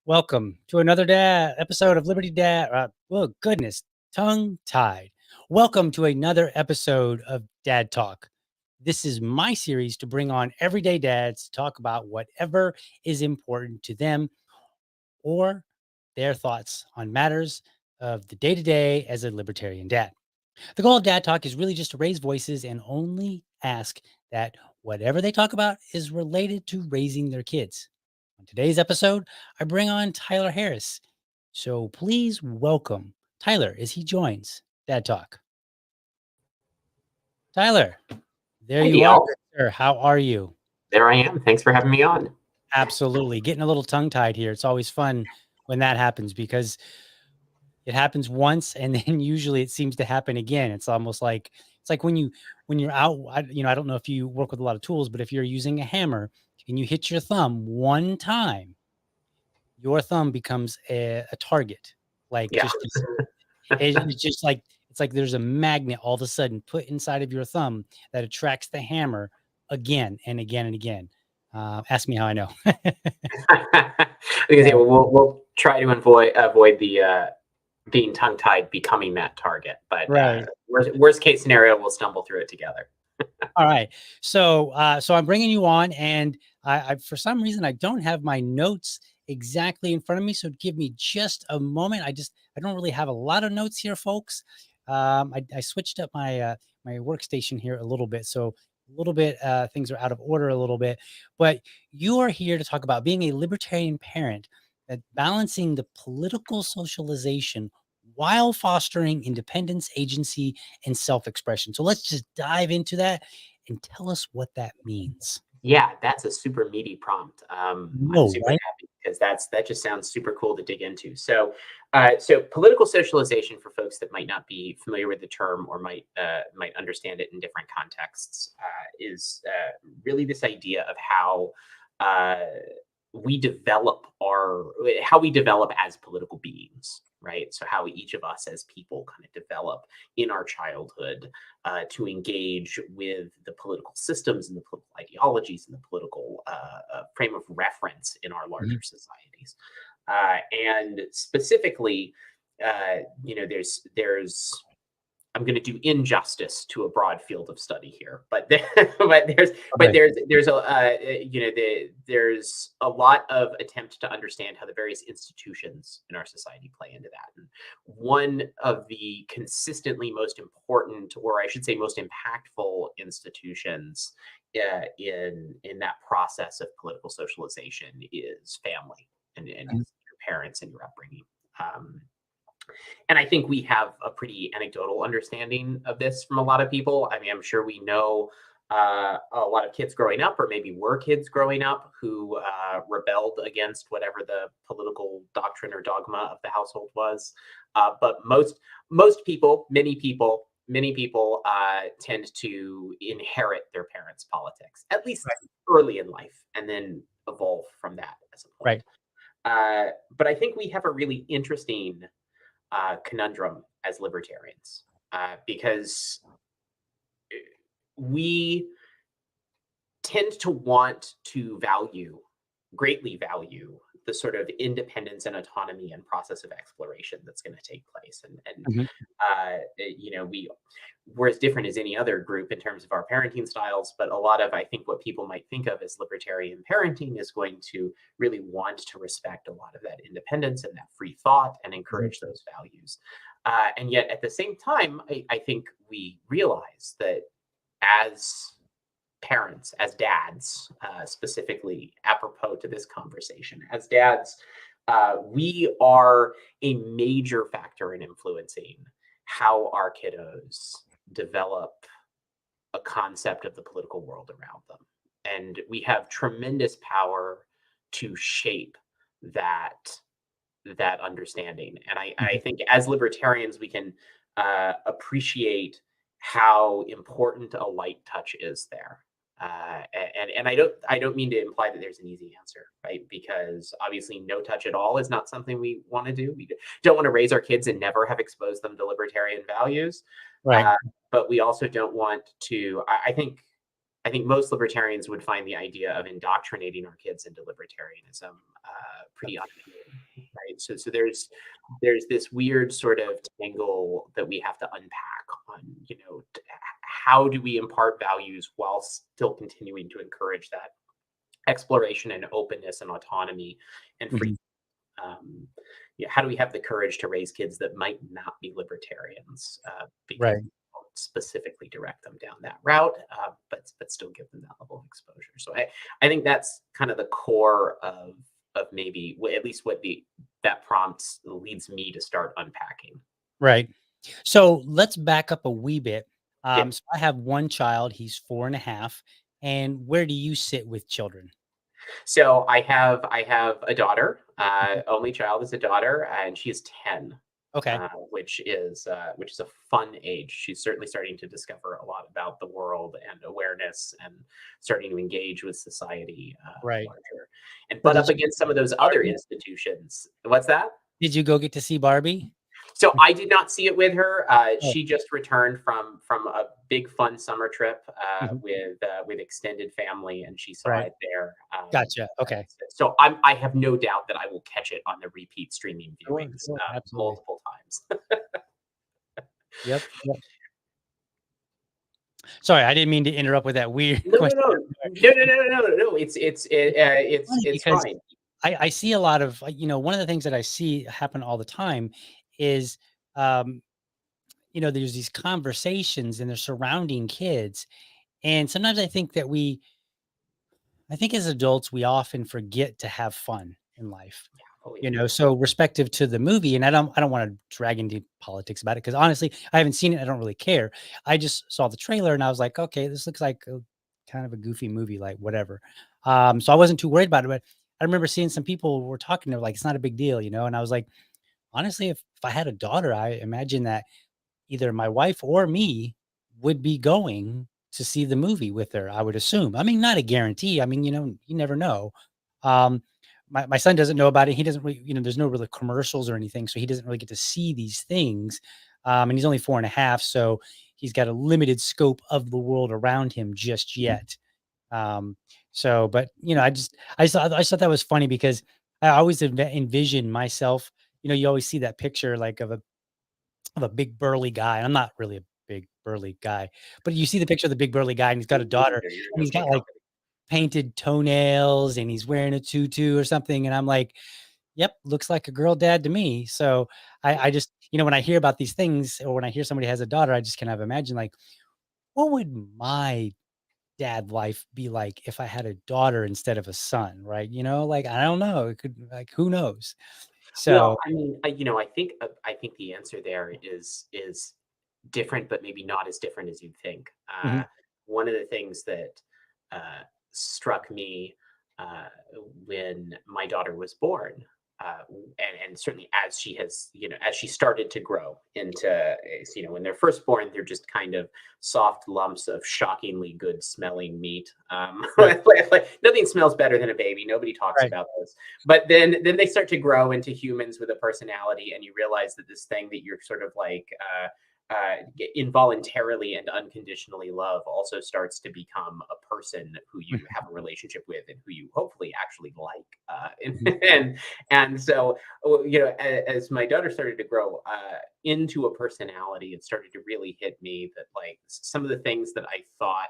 Welcome to another episode of Liberty Dad. Oh, goodness, tongue tied. Welcome to another episode of Dad Talk. This is my series to bring on everyday dads to talk about whatever is important to them or their thoughts on matters of the day to day as a libertarian dad. The goal of Dad Talk is really just to raise voices and only ask that whatever they talk about is related to raising their kids. On today's episode, I bring on Tyler Harris. So please welcome Tyler as he joins Dad Talk. Tyler, there Hey, you are, y'all. sir. How are you? There I am. Thanks for having me on. Absolutely. Getting a little tongue tied here. It's always fun when that happens because it happens once and then usually it seems to happen again. It's almost like when you're out, I don't know if you work with a lot of tools, but if you're using a hammer and you hit your thumb one time, your thumb becomes a target. Like Yeah. it's just like it's like there's a magnet all of a sudden put inside of your thumb that attracts the hammer again and again and again. Ask me how I know. Because yeah, we'll try to avoid the being tongue tied becoming that target. But Right. worst case scenario, we'll stumble through it together. All right. So I'm bringing you on, and I for some reason I don't have my notes exactly in front of me. So give me just a moment. I don't really have a lot of notes here, folks. I switched up my workstation here a little bit, so a little bit things are out of order a little bit. But you are here to talk about being a libertarian parent, that balancing the political socialization while fostering independence, agency, and self-expression. So let's just dive into that and tell us what that means. Yeah, that's a super meaty prompt. I'm No, super right? happy because that just sounds super cool to dig into. So political socialization, for folks that might not be familiar with the term or might understand it in different contexts, is really this idea of uh, how we develop as political beings, right? So how each of us as people kind of develop in our childhood to engage with the political systems and the political ideologies and the political frame of reference in our larger Mhm. societies. And specifically, there's I'm going to do injustice to a broad field of study here, but but there's but Okay. there's a there's a lot of attempt to understand how the various institutions in our society play into that. And one of the consistently most important, or I should say, most impactful institutions in that process of political socialization is family and Mhm. your parents and your upbringing. Um, and I think we have a pretty anecdotal understanding of this from a lot of people. I mean, I'm sure we know a lot of kids growing up, or maybe were kids growing up, who rebelled against whatever the political doctrine or dogma of the household was. But most people, many people tend to inherit their parents' politics, at least Right. early in life, and then evolve from that as a point. Right. But I think we have a really interesting conundrum as libertarians because we tend to want to greatly value the sort of independence and autonomy and process of exploration that's going to take place. And Mhm. we're as different as any other group in terms of our parenting styles, but a lot of, I think, what people might think of as libertarian parenting is going to really want to respect a lot of that independence and that free thought and Mhm. encourage those values. And yet at the same time, I think we realize that as parents, as dads, specifically apropos to this conversation, as dads, we are a major factor in influencing how our kiddos develop a concept of the political world around them. And we have tremendous power to shape that that understanding. And I Mhm. think as libertarians, we can appreciate how important a light touch is there. And I don't mean to imply that there's an easy answer, right? Because obviously, no touch at all is not something we want to do. We don't want to raise our kids and never have exposed them to libertarian values, Right. uh, but we also don't want to. I think I think most libertarians would find the idea of indoctrinating our kids into libertarianism pretty unappealing, right? So there's this weird sort of tangle that we have to unpack on, how do we impart values while still continuing to encourage that exploration and openness and autonomy and freedom. Mhm. Um, yeah, how do we have the courage to raise kids that might not be libertarians because Right. we don't specifically direct them down that route, but still give them that level of exposure. So I think that's kind of the core of maybe at least what the that prompts leads me to start unpacking. Right. So let's back up a wee bit. Yeah. So I have one child, he's 4.5. And where do you sit with children? So I have a daughter. Mhm. Only child is a daughter, and she's 10. Okay. Which is a fun age. She's certainly starting to discover a lot about the world and awareness, and starting to engage with society Right. larger, and So butt did up you against some of those other Barbie? institutions. What's that? Did you go get to see Barbie? So I did not see it with her. Oh, She just returned from a big fun summer trip mhm. with extended family, and she saw Right. it there. Gotcha. Okay. So I have no doubt that I will catch it on the repeat streaming Sure, viewings sure. Absolutely. multiple times. Yep. Yep. Sorry, I didn't mean to interrupt with that weird No, no, question. no, no, no, no, no, no, no. It's Funny it's because fine. I see a lot of, one of the things that I see happen all the time is, um, there's these conversations and they're surrounding kids. And sometimes I think as adults, we often forget to have fun in life. Oh yeah. So respective to the movie, and I don't want to drag into politics about it because honestly, I haven't seen it. I don't really care. I just saw the trailer and I was like, okay, this looks like kind of a goofy movie, like whatever. So I wasn't too worried about it. But I remember seeing some people were talking, they're like, it's not a big deal, and I was like, honestly, if I had a daughter, I imagine that either my wife or me would be going to see the movie with her, I would assume. I mean, not a guarantee. I mean, you never know. Um, my son doesn't know about it. He doesn't really, there's no really commercials or anything, so he doesn't really get to see these things. And he's only 4.5, so he's got a limited scope of the world around him just yet. Um, but I just thought that was funny because I always envision myself. You always see that picture like of a big burly guy. I'm not really a big burly guy, but you see the picture of the big burly guy and he's got a daughter You're and in he's okay got like company. painted toenails and he's wearing a tutu or something. And I'm like, yep, looks like a girl dad to me. So I just, when I hear about these things or when I hear somebody has a daughter, I just kind of imagine like, what would my dad life be like if I had a daughter instead of a son? Right. Like, I don't know. It could like, who knows? Well, So, I mean, I think the answer there is different, but maybe not as different as you'd think. mhm, One of the things that struck me uh, when my daughter was born, and certainly as she has, as she started to grow into, when they're first born, they're just kind of soft lumps of shockingly good smelling meat. right, Like, nothing smells better than a baby. Nobody talks right. about those, but then they start to grow into humans with a personality, and you realize that this thing that you're sort of like involuntarily and unconditionally love also starts to become a person who you Mhm, have a relationship with and who you hopefully actually like. mhm, And so, as my daughter started to grow into a personality, it started to really hit me that like some of the things that I thought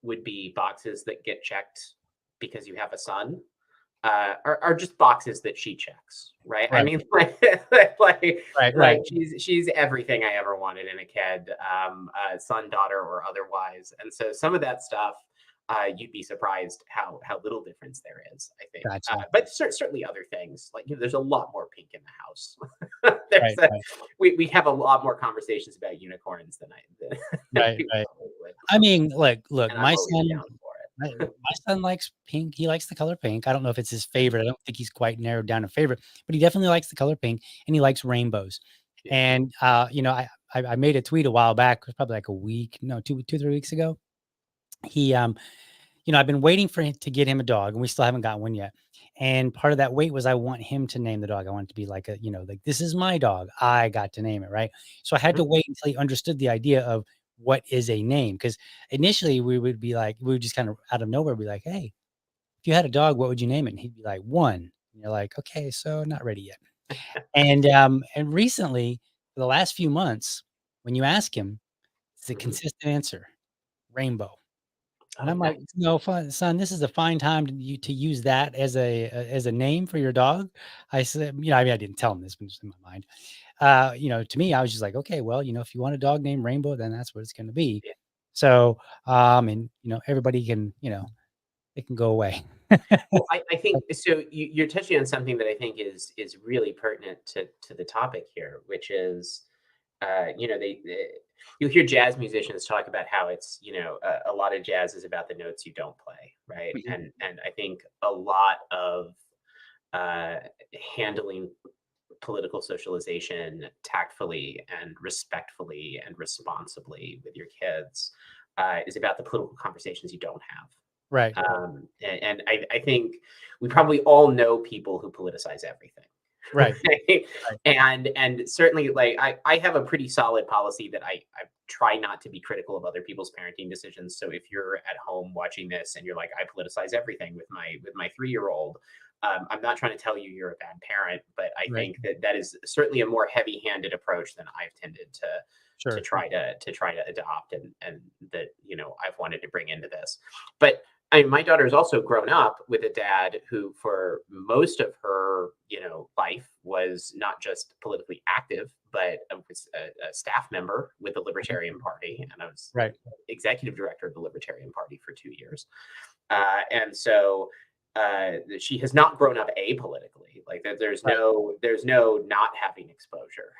would be boxes that get checked because you have a son are just boxes that she checks, right? I right, mean, like, right, like right. she's everything I ever wanted in a kid, son, daughter, or otherwise. And so some of that stuff, you'd be surprised how little difference there is. I think, Gotcha. but certainly other things like there's a lot more pink in the house. Right, right, We have a lot more conversations about unicorns than right, we right. probably would, I mean, look, and I'm my always son down for my it. my son likes pink. He likes the color pink. I don't know if it's his favorite. I don't think he's quite narrowed down a favorite, but he definitely likes the color pink and he likes rainbows. Yeah. And I made a tweet a while back, it was probably like a week, no, 3 weeks ago. He I've been waiting for him to get him a dog, and we still haven't gotten one yet. And part of that wait was I want him to name the dog. I want it to be like like this is my dog. I got to name it, right? So I had Mhm. to wait until he understood the idea of what is a name? Because initially we would just kind of out of nowhere be like, hey, if you had a dog, what would you name it? And he'd be like, one. And you're like, okay, so not ready yet. And recently, for the last few months, when you ask him, it's a Mhm. consistent answer, rainbow. And Oh, I'm like, nice. "No, son, this is a fine time to use that as a name for your dog." I said, I mean, I didn't tell him this, but it's in my mind. To me, I was just like, "Okay, well, if you want a dog named Rainbow, then that's what it's gonna be." Yeah. So, and everybody can, it can go away. Well, I think so. You're touching on something that I think is really pertinent to the topic here, which is, you'll hear jazz musicians talk about how it's, a lot of jazz is about the notes you don't play, right? Mhm. And I think a lot of uh, handling political socialization tactfully and respectfully and responsibly with your kids is about the political conversations you don't have. Right, And I think we probably all know people who politicize everything. right, Right? right. And certainly, like, I have a pretty solid policy that I try not to be critical of other people's parenting decisions. So if you're at home watching this and you're like, I politicize everything with my 3-year-old, I'm not trying to tell you you're a bad parent, but I Right. think that is certainly a more heavy-handed approach than I've tended to Sure. try to adopt, and that I've wanted to bring into this. But my daughter's also grown up with a dad who, for most of her, life, was not just politically active, but was a staff member with the Mhm. Libertarian Party, and I was Right, executive director of the Libertarian Party for 2 years. And so she has not grown up apolitically. Like, right, there's no not having exposure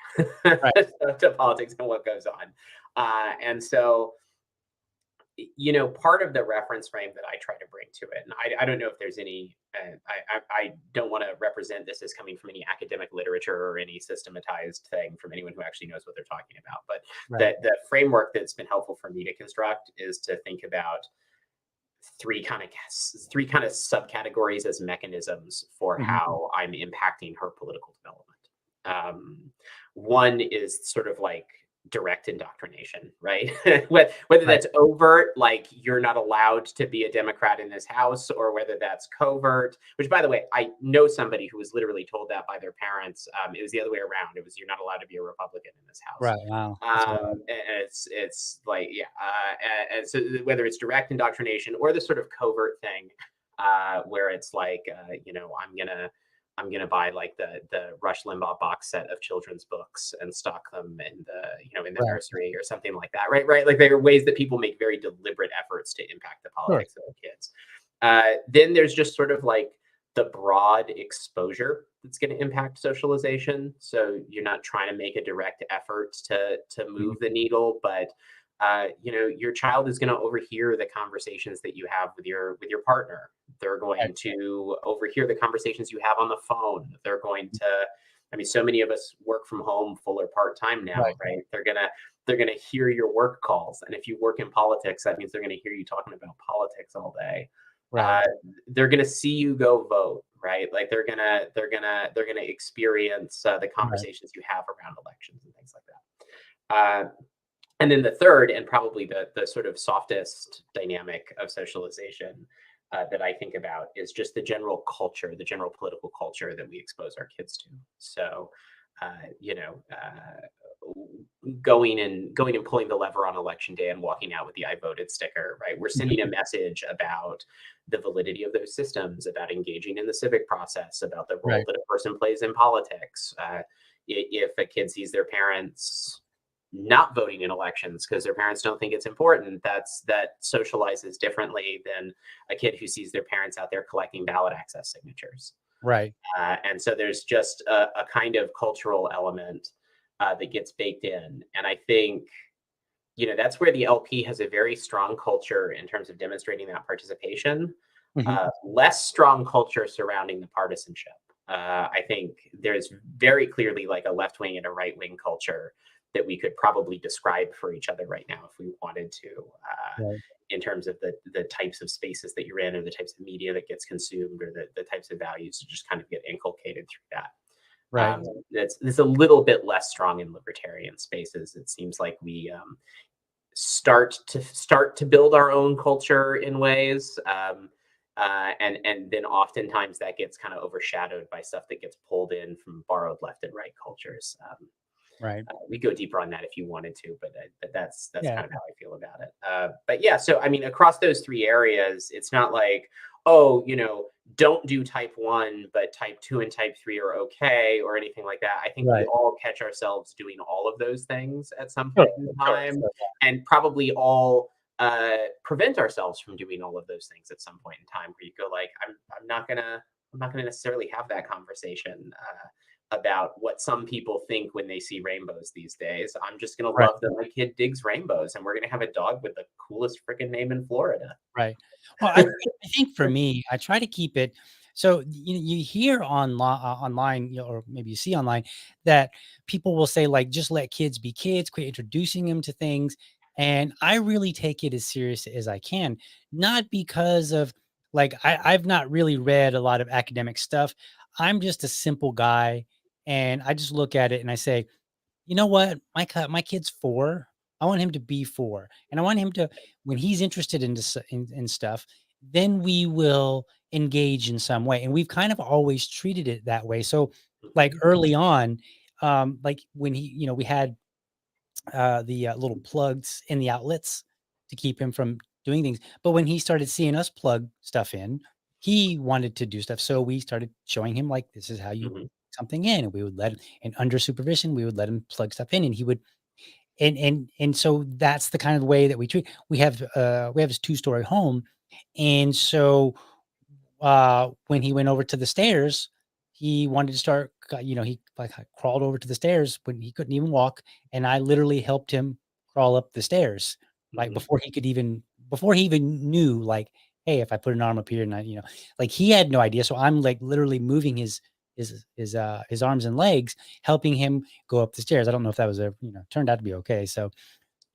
right. to politics and what goes on. And so part of the reference frame that I try to bring to it, and I don't know if there's any, I don't want to represent this as coming from any academic literature or any systematized thing from anyone who actually knows what they're talking about. But Right. the framework that's been helpful for me to construct is to think about three kind of subcategories as mechanisms for Mhm. how I'm impacting her political development. Um, One is sort of like direct indoctrination, right? Whether Right. that's overt, like you're not allowed to be a Democrat in this house, or whether that's covert. Which, by the way, I know somebody who was literally told that by their parents. It was the other way around. It was, you're not allowed to be a Republican in this house. Right, wow. That's wild. And it's like, yeah, and so whether it's direct indoctrination or the sort of covert thing, where it's like, I'm gonna buy like the Rush Limbaugh box set of children's books and stock them in the Right. nursery or something like that, right? Like, there are ways that people make very deliberate efforts to impact the Sure. politics of their kids. Then there's just sort of like the broad exposure that's going to impact socialization. So you're not trying to make a direct effort to Mhm. move the needle, but your child is going to overhear the conversations that you have with your partner. They're Right, going to overhear the conversations you have on the phone. They're going to, I mean, so many of us work from home full or part time now, right, right? They're gonna hear your work calls, and if you work in politics, that means they're gonna hear you talking about politics all day. right, uh, they're gonna see you go vote, right? Like, they're gonna experience the right. conversations you have around elections and things like that. And then the third, and probably the sort of softest dynamic of socialization that I think about, is just the general culture, the general political culture that we expose our kids to. So, uh, you know, uh, going and pulling the lever on election day and walking out with the "I voted" sticker, right? We're sending a Mhm. message about the validity of those systems, about engaging in the civic process, about the role Right, that a person plays in politics. If a kid sees their parents not voting in elections because their parents don't think it's important, that socializes differently than a kid who sees their parents out there collecting ballot access signatures. right. And so there's just a kind of cultural element that gets baked in. And I think, that's where the LP has a very strong culture in terms of demonstrating that participation, Mhm. less strong culture surrounding the partisanship. I think there's very clearly like a left wing and a right wing culture that we could probably describe for each other right now if we wanted to, Right, in terms of the types of spaces that you're in, or the types of media that gets consumed, or the types of values that just kind of get inculcated through that. right. That's a little bit less strong in libertarian spaces. It seems like start to build our own culture in ways. And then oftentimes that gets kind of overshadowed by stuff that gets pulled in from borrowed left and right cultures. Right. We go deeper on that if you wanted to, but that's Yeah. kind of how I feel about it. But yeah, so I mean, across those three areas, it's not like, oh, don't do type one, but type two and type three are okay, or anything like that. I think we Right. all catch ourselves doing all of those things at some Sure. point in Sure. time, Sure. and probably all prevent ourselves from doing all of those things at some point in time. Where you go like, I'm not gonna necessarily have that conversation. About what some people think when they see rainbows these days. I'm just gonna Right. love that my kid digs rainbows, and we're gonna have a dog with the coolest freaking name in Florida. Right. Well, I think for me, I try to keep it so you hear online, or maybe you see online that people will say like, just let kids be kids, quit introducing them to things. And I really take it as serious as I can, not because of like I've not really read a lot of academic stuff. I'm just a simple guy, and I just look at it and I say, you know what? My kid's 4. I want him to be 4, and I want him to when he's interested in stuff, then we will engage in some way, and we've kind of always treated it that way. So, like, Mhm, early on, like, when we had, the, little plugs in the outlets to keep him from doing things, but when he started seeing us plug stuff in, he wanted to do stuff, so we started showing him, like, this is how you mhm, something in, and we would let him and under supervision, we would let him plug stuff in, and he would and so that's the kind of way that we have his two-story home, and so when he went over to the stairs, he wanted to start, he like crawled over to the stairs when he couldn't even walk. And I literally helped him crawl up the stairs, like mhm. before he even knew, like, hey, if I put an arm up here and like he had no idea. So I'm like literally moving his arms and legs, helping him go up the stairs. I don't know if that was turned out to be okay. So,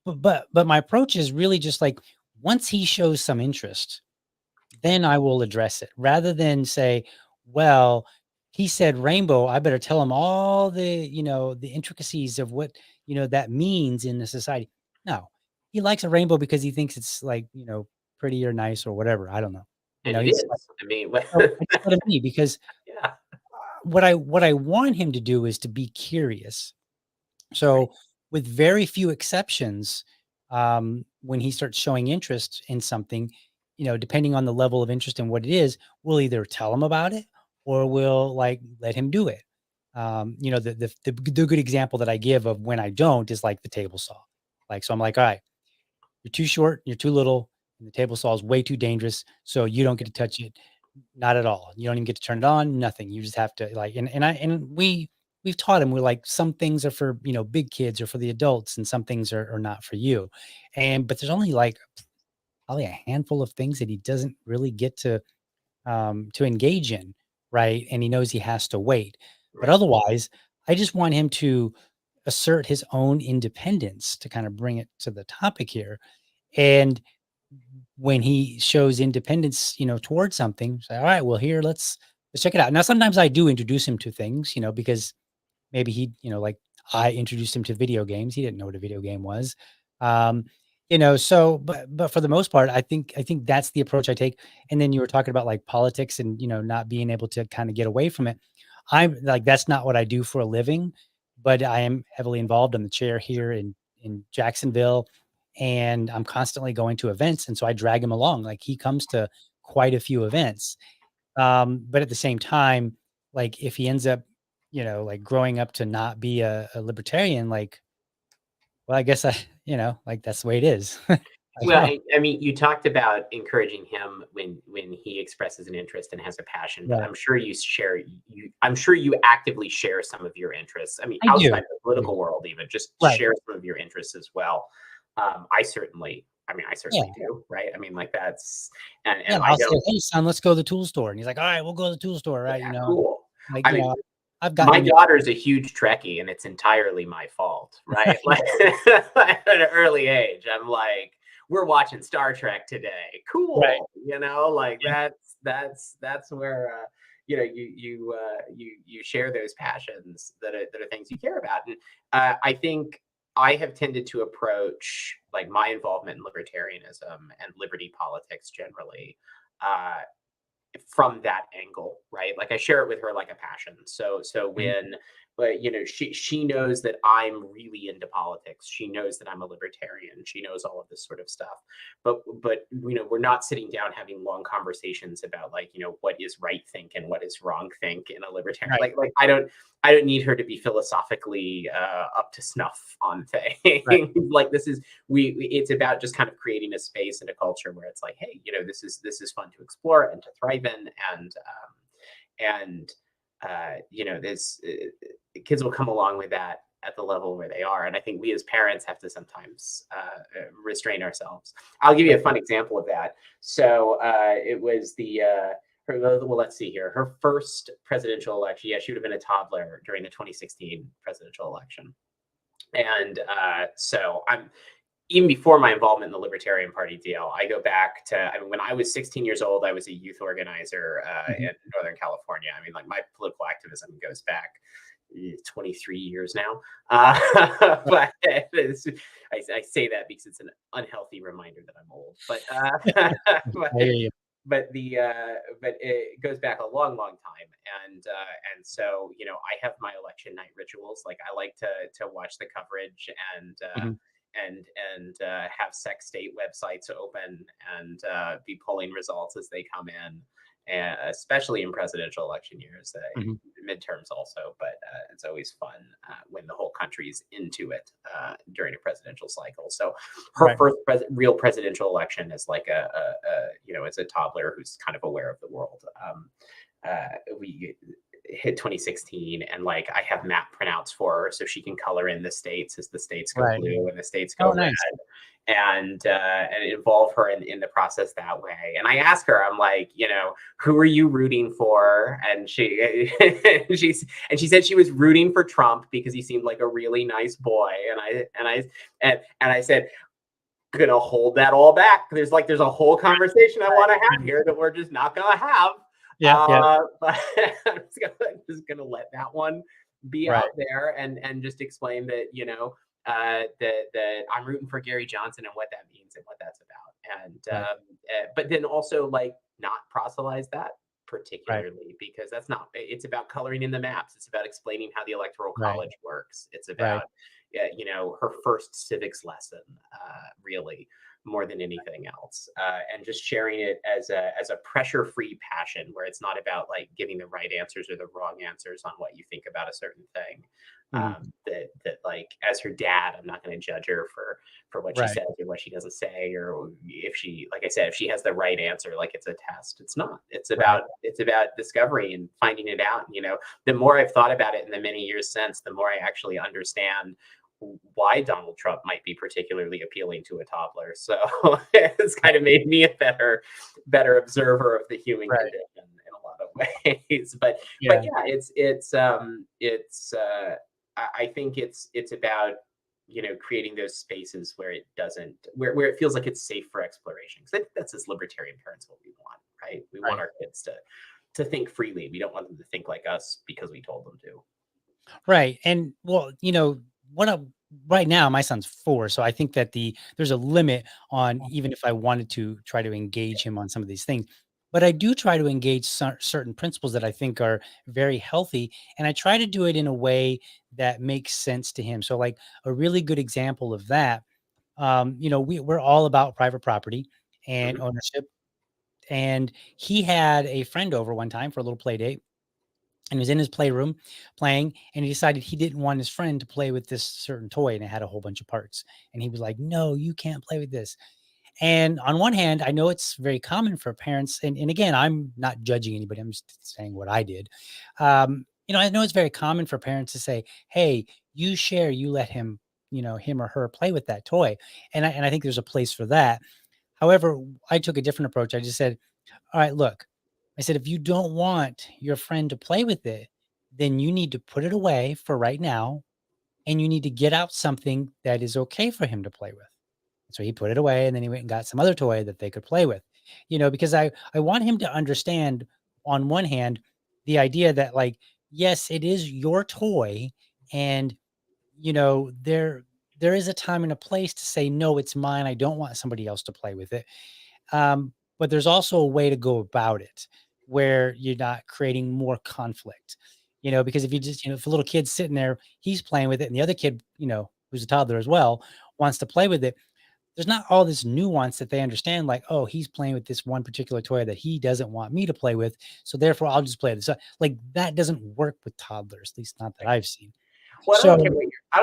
but my approach is really just like once he shows some interest, then I will address it rather than say, well, he said rainbow. I better tell him all the intricacies of what, that means in the society. No, he likes a rainbow because he thinks it's like, pretty or nice or whatever. I don't know. And it He's like, is. I mean, so I just let him be because yeah, what I want him to do is to be curious. right, So, with very few exceptions, when he starts showing interest in something, depending on the level of interest in what it is, we'll either tell him about it or we'll like let him do it. The good example that I give of when I don't is like the table saw. Like, so I'm like, all right, you're too short, you're too little, and the table saw is way too dangerous, so you don't get to touch it. Not at all. You don't even get to turn it on, nothing. You just have to like we've taught him we're like some things are for, big kids or for the adults and some things are not for you. But there's only like probably a handful of things that he doesn't really get to engage in, right? And he knows he has to wait. But right. otherwise, I just want him to assert his own independence to kind of bring it to the topic here. And when he shows independence, towards something, say, all right, well, here, let's check it out. Now, sometimes I do introduce him to things, because maybe he, like I introduced him to video games. He didn't know what a video game was. Um, so but for the most part, I think that's the approach I take. And then you were talking about like politics and not being able to kind of get away from it. I'm like that's not what I do for a living, but I am heavily involved in the chair here in Jacksonville, and I'm constantly going to events, and so I drag him along. Like he comes to quite a few events, but at the same time, like if he ends up, like growing up to not be a libertarian, like, well, I guess like that's the way it is. Like, Well, oh, I mean, you talked about encouraging him when he expresses an interest and has a passion, but right. I'm sure you actively share some of your interests. I mean, I do. outside the I do. political world even, just Right. share some of your interests as well. I certainly Yeah. do, right? I mean, like that's and Yeah. I I'll say, don't. hey, son, let's go to the tool store. And he's like, all right, we'll go to the tool store. Yeah, Right. cool. Like, I mean, I've gotten my him. daughter's a huge Trekkie, and it's entirely my fault, right? Like, at an early age, I'm like, "We're watching Star Trek today. Right. Cool." Like, Yeah. that's where, you share those passions that are things you care about, and, I think I have tended to approach like my involvement in libertarianism and liberty politics generally uh, from that angle, right? Like I share it with her like a passion. So Mhm. when but she knows that I'm really into politics. She knows that I'm a libertarian. She knows all of this sort of stuff. But we're not sitting down having long conversations about like, what is right think and what is wrong think in a libertarian. Right. Like I don't need her to be philosophically up to snuff on Right. things. Like this is it's about just kind of creating a space and a culture where it's like, hey, this is fun to explore and to thrive in, and this kids will come along with that at the level where they are, and I think we as parents have to sometimes restrain ourselves. I'll give you Right. a fun example of that. So it was the her, well, let's see here. Her first presidential election. Yeah, she would have been a toddler during the 2016 presidential election. And so I'm even before my involvement in the Libertarian Party deal, I go back to when I was 16 years old, I was a youth organizer Mhm. in Northern California. I mean, like my political activism goes back 23 years now. But I say that because it's an unhealthy reminder that I'm old. But but I hear you. but it goes back a long, long time, and so I have my election night rituals. Like I like to watch the coverage and Mhm. have sex state websites open and be pulling results as they come in, and especially in presidential election years, Mhm. midterms also. But it's always fun when the whole country's into it during a presidential cycle. So her Right. first real presidential election is like as a toddler who's kind of aware of the world. We hit 2016, and like I have map printouts for her so she can color in the states as the states go Right. blue and the states Oh, go red, nice. and involve her in the process that way. And I ask her, I'm like, who are you rooting for? And she said she was rooting for Trump because he seemed like a really nice boy. And I said, gonna hold that all back. There's a whole conversation I want to have here that we're just not gonna have. Yeah. Yeah. But I'm just gonna let that one be Right. out there and just explain that that I'm rooting for Gary Johnson and what that means and what that's about. And Right. but then also like not proselytize that Right. particularly, because that's not, it's about coloring in the maps. It's about explaining how the electoral Right. college works. It's Right. about her first civics lesson, really, more than anything else, and just sharing it as a pressure free passion, where it's not about like giving the right answers or the wrong answers on what you think about a certain thing. Mhm. That like as her dad, I'm not going to judge her for what she Right. says or what she doesn't say, or if she, like I said, if she has the right answer, like it's a test. It's not. Right. It's about discovery and finding it out. The more I've thought about it in the many years since, the more I actually understand why Donald Trump might be particularly appealing to a toddler. So it's kind of made me a better observer of the human Right. condition in a lot of ways. But Yeah. yeah, it's I think it's about creating those spaces where it doesn't where it feels like it's safe for exploration. Because I think that's as libertarian parents what we want, right? We want Right. our kids to think freely. We don't want them to think like us because we told them to. Right. And well, what I right now my son's 4, so I think that there's a limit on even if I wanted to try to engage him on some of these things. But I do try to engage certain principles that I think are very healthy, and I try to do it in a way that makes sense to him. So like a really good example of that, we're all about private property and Mhm. ownership. And he had a friend over one time for a little play date and he was in his playroom playing, and he decided he didn't want his friend to play with this certain toy, and it had a whole bunch of parts. And he was like, "No, you can't play with this." And on one hand, I know it's very common for parents, and again, I'm not judging anybody. I'm just saying what I did. I know it's very common for parents to say, "Hey, you share, you let him, him or her play with that toy," and I think there's a place for that. However, I took a different approach. I just said, all right, look, I said, if you don't want your friend to play with it, then you need to put it away for right now. And you need to get out something that is okay for him to play with. So he put it away and then he went and got some other toy that they could play with, because I want him to understand on one hand, the idea that like, yes, it is your toy and, there there is a time and a place to say, no, it's mine. I don't want somebody else to play with it. But there's also a way to go about it where you're not creating more conflict, because if you just, if a little kid's sitting there, he's playing with it, and the other kid, who's a toddler as well, wants to play with it. There's not all this nuance that they understand, like, oh, he's playing with this one particular toy that he doesn't want me to play with. So therefore I'll just play this. Like that doesn't work with toddlers, at least not that I've seen. Well, So I don't care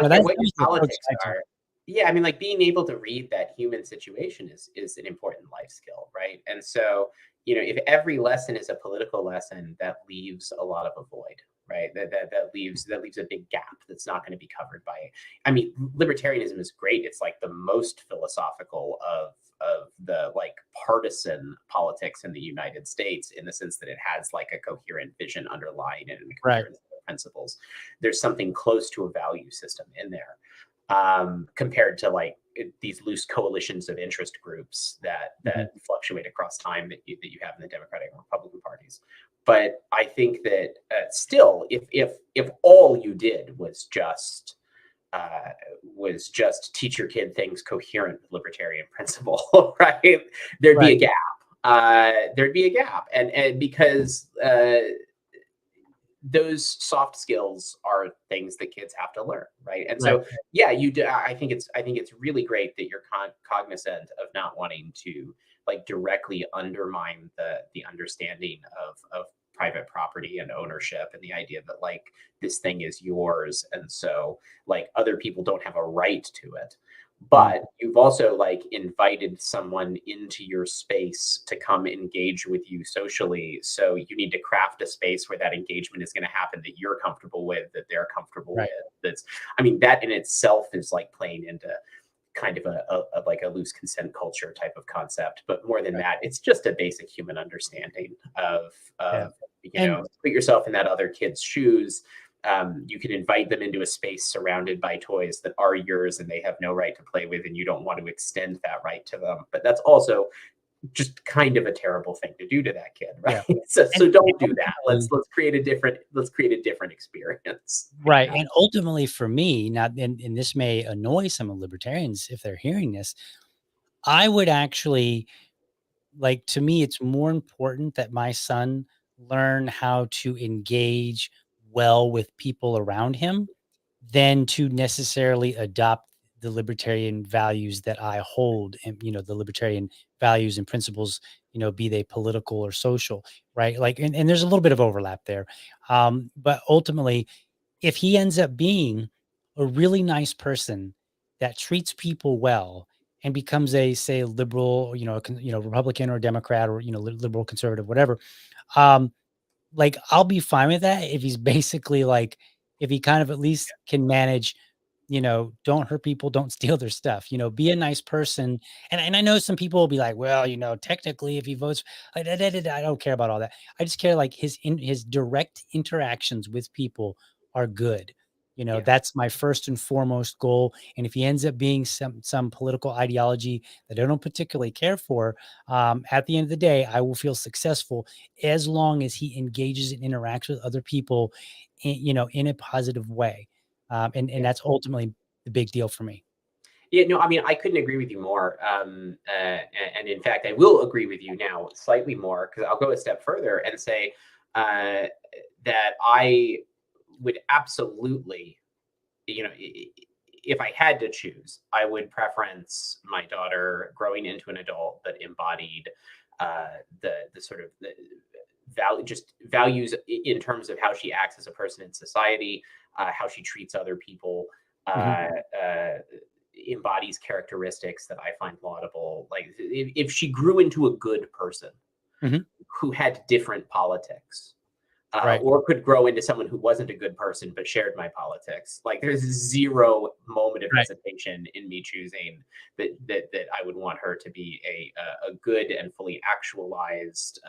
that what your was the approach politics I took. are. Yeah, I mean, like being able to read that human situation is an important life skill, right? And so, if every lesson is a political lesson, that leaves a lot of a void, right? That leaves a big gap that's not going to be covered by. I mean, libertarianism is great. It's like the most philosophical of the like partisan politics in the United States, in the sense that it has like a coherent vision underlying it and a Right. coherent set of principles. There's something close to a value system in there, compared to like these loose coalitions of interest groups that Mhm. fluctuate across time that you have in the Democratic and Republican parties. But I think that still, if all you did uh, was just teach your kid things coherent with libertarian principle, right? There'd be Right. a gap. There'd be a gap, and because those soft skills are things that kids have to learn, right? And Right. so, yeah, you do. I think it's really great that you're cognizant of not wanting to like directly undermine the understanding of private property and ownership, and the idea that like this thing is yours, and so like other people don't have a right to it. Mhm. But you've also like invited someone into your space to come engage with you socially, so you need to craft a space where that engagement is going to happen, that you're comfortable with, that they're comfortable Right. with. That's I mean, that in itself is like playing into kind of like a loose consent culture type of concept. But more than Right. that, it's just a basic human understanding Yeah. of And put yourself in that other kid's shoes. You can invite them into a space surrounded by toys that are yours and they have no right to play with, and you don't want to extend that right to them. But that's also just kind of a terrible thing to do to that kid, right? yeah. So And don't do that. Let's ultimately, create a different experience. right. And ultimately for me, not and this may annoy some of libertarians if they're hearing this, I would actually like, to me, it's more important that my son learn how to engage well with people around him than to necessarily adopt the libertarian values that I hold, and the libertarian values and principles, be they political or social, right? Like, and there's a little bit of overlap there. But ultimately, if he ends up being a really nice person that treats people well and becomes a, say, liberal, Republican or Democrat, or liberal, conservative, whatever, um, like, I'll be fine with that if he's basically like, if he kind of at least can manage, don't hurt people, don't steal their stuff, be a nice person. And I know some people will be like, well, technically if he votes, I don't care about all that. I just care like his direct interactions with people are good. Yeah. That's my first and foremost goal. And if he ends up being some political ideology that I don't particularly care for, at the end of the day, I will feel successful as long as he engages and interacts with other people in a positive way. And Yeah. that's ultimately the big deal for me. Yeah, no, I mean, I couldn't agree with you more. And in fact, I will agree with you now slightly more, because I'll go a step further and say uh, that I would absolutely, if I had to choose, I would preference my daughter growing into an adult that embodied the sort of the values in terms of how she acts as a person in society, how she treats other people, Mhm. uh, uh, embodies characteristics that I find laudable. Like if she grew into a good person Mhm. who had different politics, Right. or could grow into someone who wasn't a good person but shared my politics. Like there's zero moment of Right. hesitation in me choosing that I would want her to be a good and fully actualized,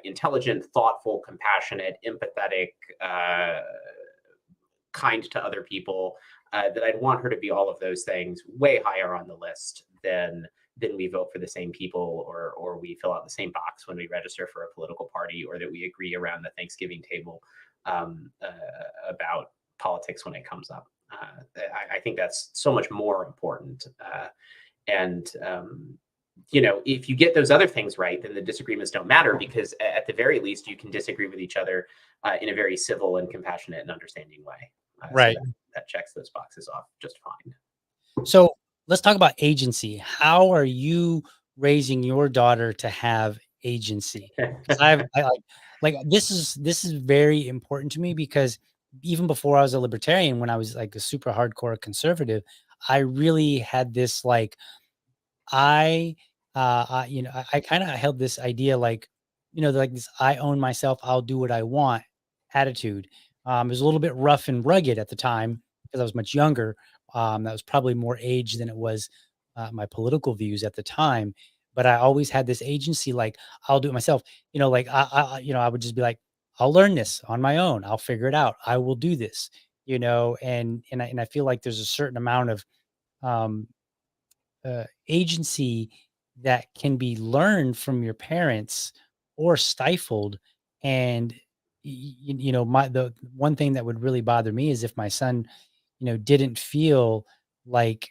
intelligent, thoughtful, compassionate, empathetic, kind to other people. That I'd want her to be all of those things, way higher on the list than we vote for the same people, or we fill out the same box when we register for a political party, or that we agree around the Thanksgiving table about politics when it comes up. I think that's so much more important. And you know, if you get those other things right, then the disagreements don't matter, because at the very least, you can disagree with each other in a very civil and compassionate and understanding way. So Right. that checks those boxes off just fine. So let's talk about agency. How are you raising your daughter to have agency? Because this is very important to me, because even before I was a libertarian, when I was like a super hardcore conservative, I really had this like I, I kind of held this idea like, like this I own myself, I'll do what I want attitude. It was a little bit rough and rugged at the time because I was much younger. That was probably more age than it was my political views at the time. But I always had this agency, like I'll do it myself. Like I would just be like, I'll learn this on my own. I'll figure it out. I will do this. And I feel like there's a certain amount of um, agency that can be learned from your parents or stifled. And the one thing that would really bother me is if my son, didn't feel like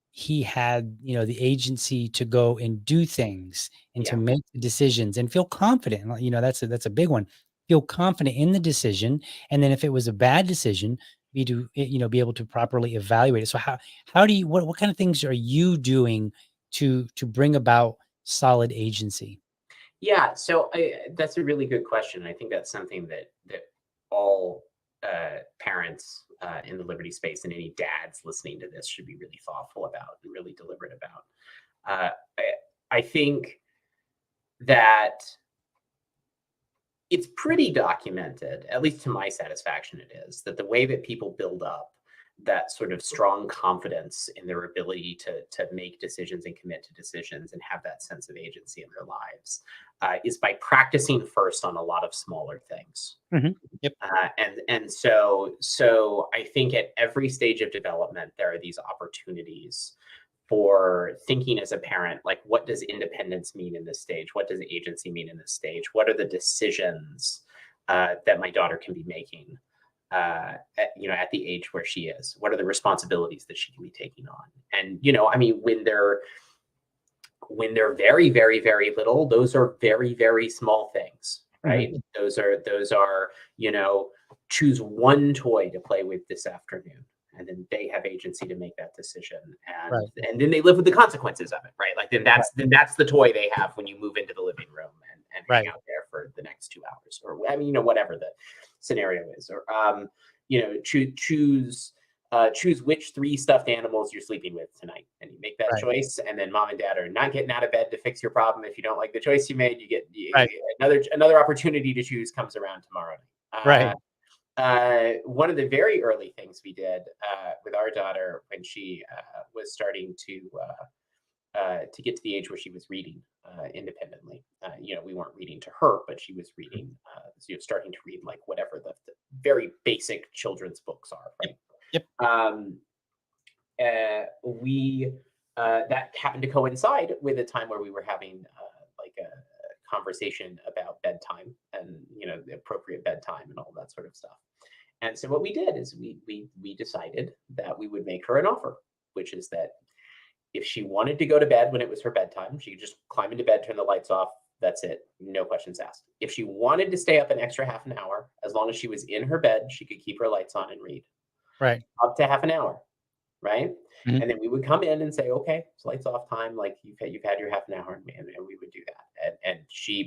he had, the agency to go and do things and to Yeah. make the decisions and feel confident. That's a big one. Feel confident in the decision, and then if it was a bad decision, be able to properly evaluate it. So how do you what kind of things are you doing to bring about solid agency? Yeah, so that's a really good question. I think that's something that all parents in the liberty space, and any dads listening to this, should be really thoughtful about and really deliberate about. I think that it's pretty documented, at least to my satisfaction, it is, that the way that people build up that sort of strong confidence in their ability to make decisions and commit to decisions and have that sense of agency in their lives is by practicing first on a lot of smaller things. Mhm. Yep. And so I think at every stage of development there are these opportunities for thinking as a parent, like, what does independence mean in this stage? What does agency mean in this stage? What are the decisions that my daughter can be making at the age where she is? What are the responsibilities that she can be taking on? And I mean, when they're very, very, very little, those are very, very small things, right? Mhm. Those are choose one toy to play with this afternoon, and then they have agency to make that decision, and Right. and then they live with the consequences of it, right? Like, then Right. that's the toy they have when you move into the living room and hang Right. out there for the next 2 hours, or I mean, whatever the scenario is. Or choose which three stuffed animals you're sleeping with tonight, and you make that Right. choice, and then mom and dad are not getting out of bed to fix your problem. If you don't like the choice you made, Right. another opportunity to choose comes around tomorrow. Right. One of the very early things we did with our daughter when she was starting to get to the age where she was reading independently. We weren't reading to her, but she was reading, starting to read, like, whatever the very basic children's books are, Yep. right? Yep. We That happened to coincide with a time where we were having like a conversation about bedtime, and the appropriate bedtime and all that sort of stuff. And so what we did is we decided that we would make her an offer, which is that if she wanted to go to bed when it was her bedtime, she could just climb into bed, turn the lights off. That's it. No questions asked. If she wanted to stay up an extra half an hour, as long as she was in her bed, she could keep her lights on and read Right. up to half an hour, right? Mhm. And then we would come in and say, okay, it's lights off time. Like, you've had your half an hour, and we would do that.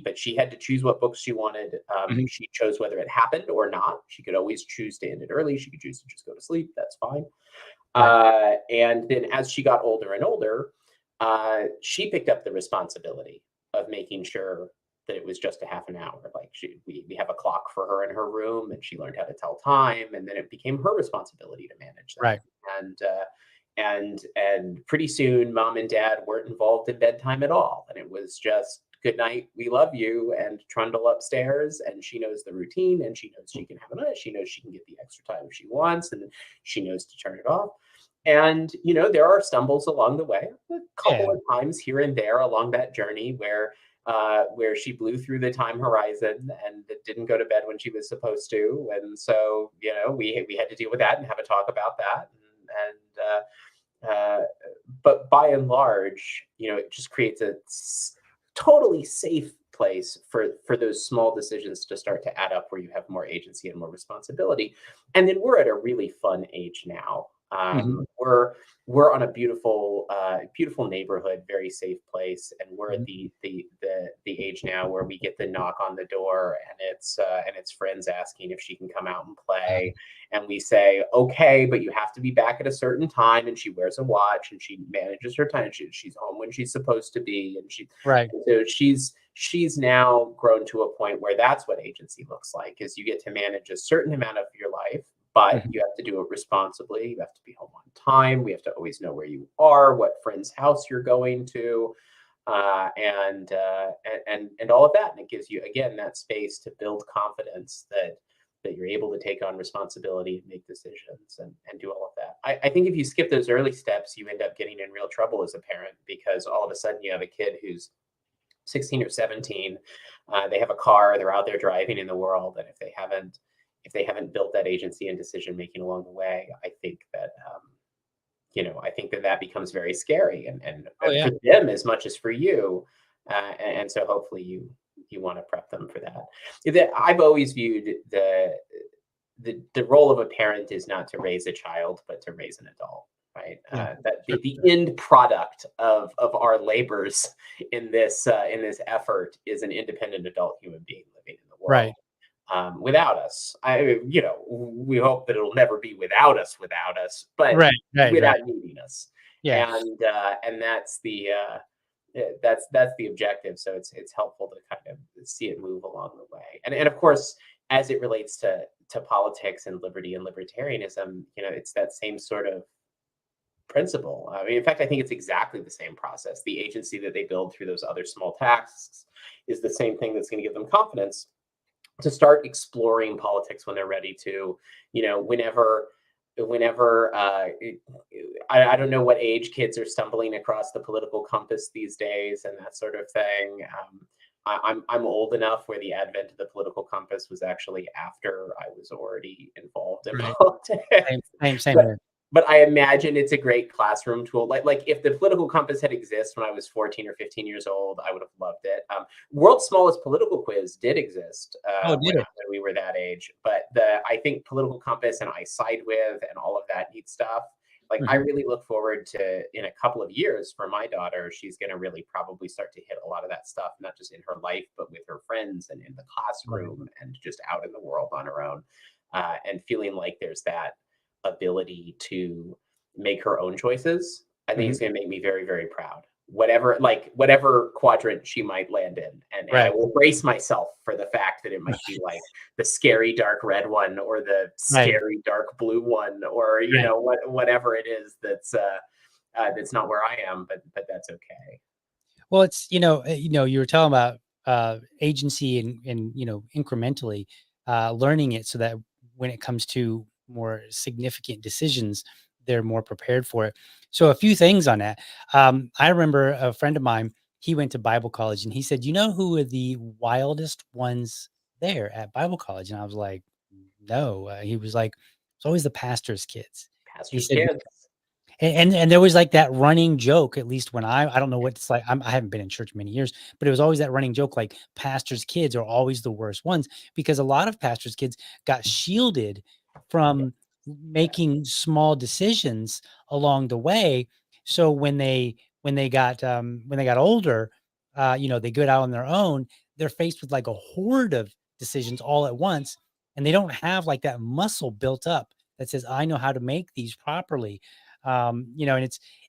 But she had to choose what books she wanted. Mhm. She chose whether it happened or not. She could always choose to end it early. She could choose to just go to sleep. That's fine. Right. And then as she got older and older, she picked up the responsibility of making sure that it was just a half an hour. Like, we have a clock for her in her room, and she learned how to tell time, and then it became her responsibility to manage that. Right. And pretty soon, mom and dad weren't involved in bedtime at all, and it was just, good night, we love you, and trundle upstairs. And she knows the routine, and she knows she can have a night. She knows she can get the extra time if she wants, and she knows to turn it off. And there are stumbles along the way, a couple Yeah. of times here and there along that journey where where she blew through the time horizon and didn't go to bed when she was supposed to, and so we had to deal with that and have a talk about that, but by and large, it just creates a totally safe place for those small decisions to start to add up, where you have more agency and more responsibility. And then we're at a really fun age now. Mhm, We're on a beautiful neighborhood, very safe place, and we're at mhm. the age now where we get the knock on the door, and it's friends asking if she can come out and play, and we say okay, but you have to be back at a certain time, and she wears a watch and she manages her time. She's home when she's supposed to be, Right. and so she's now grown to a point where that's what agency looks like, is you get to manage a certain amount of your life, but Mhm. you have to do it responsibly. You have to be home on time. We have to always know where you are, what friend's house you're going to, and all of that. And it gives you, again, that space to build confidence that you're able to take on responsibility and make decisions, and do all of that. I think if you skip those early steps, you end up getting in real trouble as a parent, because all of a sudden you have a kid who's 16 or 17. They have a car, they're out there driving in the world, and if they haven't built that agency and decision making along the way, I think that becomes very scary, Oh, and yeah. for them as much as for you. And so hopefully you want to prep them for that. I've always viewed the role of a parent is not to raise a child, but to raise an adult, right? Yeah. That Sure. the end product of our labors in this effort is an independent adult human being living in the world, Right. without us. We hope that it'll never be without us, but Right. Right. without Right. needing us. Yeah. And that's the objective. So it's helpful to kind of see it move along the way. And of course, as it relates to politics and liberty and libertarianism, it's that same sort of principle. I mean, in fact, I think it's exactly the same process. The agency that they build through those other small tasks is the same thing that's going to give them confidence to start exploring politics when they're ready to. Whenever I don't know what age kids are stumbling across the political compass these days and that sort of thing. I'm old enough where the advent of the political compass was actually after I was already involved in Right. politics. Same but here. but I imagine it's a great classroom tool. Like if the political compass had existed when I was 14 or 15 years old, I would have loved it. World's smallest political quiz did exist Oh, when did it? we were that age, but I think political compass and I side with and all of that neat stuff. Like I Mhm. really look forward to, in a couple of years, for my daughter, she's going to really probably start to hit a lot of that stuff, not just in her life, but with her friends and in the Right. classroom and just out in the world on her own, and feeling like there's that ability to make her own choices. I think Mhm. it's going to make me very, very proud. Whatever quadrant she might land in, and I Right. will brace myself for the fact that it might be like the scary dark red one or the Right. scary dark blue one, or Right. whatever it is that's not where I am, but that's okay. Well, it's, you were talking about agency and incrementally learning it so that when it comes to more significant decisions, they're more prepared for it. So a few things on that. I remember a friend of mine, he went to Bible college and he said, "You know who are the wildest ones there at Bible college?" And I was like, "No." He was like, "It's always the pastor's kids." He Pastor's said, kids. and there was like that running joke, at least when I don't know what it's like. I haven't been in church many years, but it was always that running joke, like pastors' kids are always the worst ones because a lot of pastors' kids got shielded Yeah, from yeah, making small decisions along the way. So when they got older, they get out on their own. They're faced with like a horde of decisions all at once, and they don't have like that muscle built up that says, "I know how to make these properly." And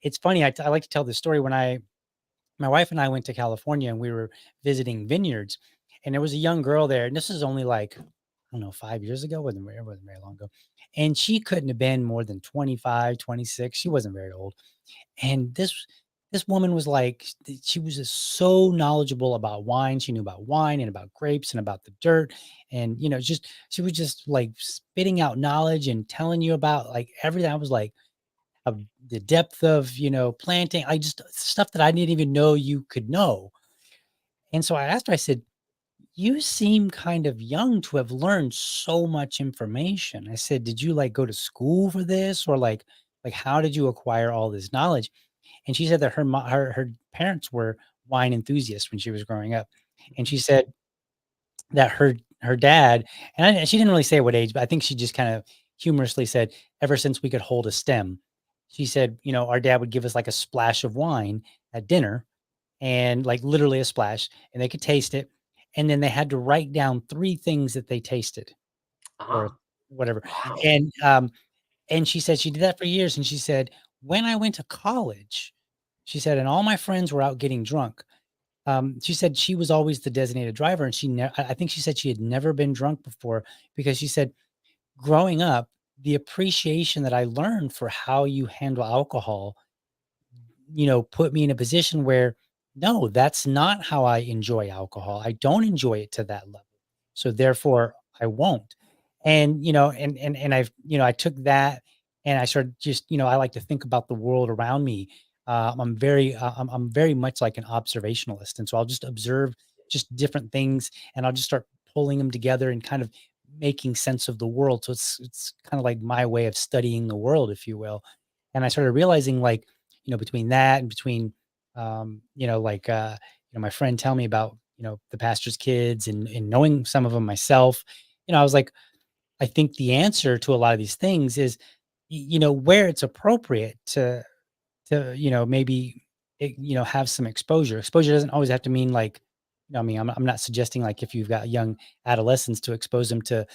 it's funny. I like to tell this story when my wife and I went to California and we were visiting vineyards, and there was a young girl there, and this is only like, I don't know, 5 years ago. Wasn't very long ago, and she couldn't have been more than 25, 26. She wasn't very old, and this woman was like, she was just so knowledgeable about wine. She knew about wine and about grapes and about the dirt, and just she was just like spitting out knowledge and telling you about like everything. I was like, of the depth of, planting, I just stuff that I didn't even know you could know. And so I asked her, I said, you seem kind of young to have learned so much information. I said, did you like go to school for this, or like how did you acquire all this knowledge? And she said that her parents were wine enthusiasts when she was growing up. And she said that her dad, and she didn't really say what age, but I think she just kind of humorously said, ever since we could hold a stem, she said, our dad would give us like a splash of wine at dinner, and like literally a splash, and they could taste it. And then they had to write down 3 things that they tasted or Uh-huh. whatever. Wow. And she said she did that for years. And she said, when I went to college, she said, and all my friends were out getting drunk. She said she was always the designated driver, and I think she said she had never been drunk before, because she said growing up, the appreciation that I learned for how you handle alcohol, put me in a position where, no, that's not how I enjoy alcohol. I don't enjoy it to that level. So therefore I won't. And, I took that, and I started just, I like to think about the world around me. I'm very much like an observationalist. And so I'll just observe just different things, and I'll just start pulling them together and kind of making sense of the world. So it's kind of like my way of studying the world, if you will. And I started realizing, like, between that and between, my friend tell me about, the pastor's kids, and knowing some of them myself, I was like, I think the answer to a lot of these things is, where it's appropriate to maybe, have some exposure. Exposure doesn't always have to mean like, I mean, I'm not suggesting like if you've got young adolescents to expose them to,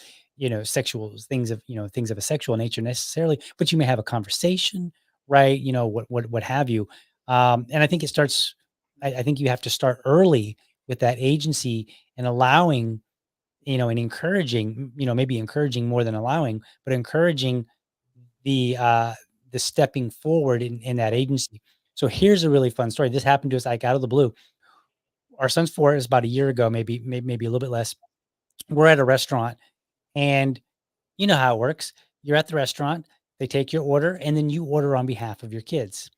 sexual things of, things of a sexual nature necessarily, but you may have a conversation, right? What have you. And I think it starts, I think you have to start early with that agency, and allowing, and encouraging, maybe encouraging more than allowing, but encouraging the stepping forward in that agency. So here's a really fun story. This happened to us like out of the blue. Our son's 4, is about a year ago, maybe a little bit less. We're at a restaurant, and you know how it works. You're at the restaurant, they take your order, and then you order on behalf of your kids.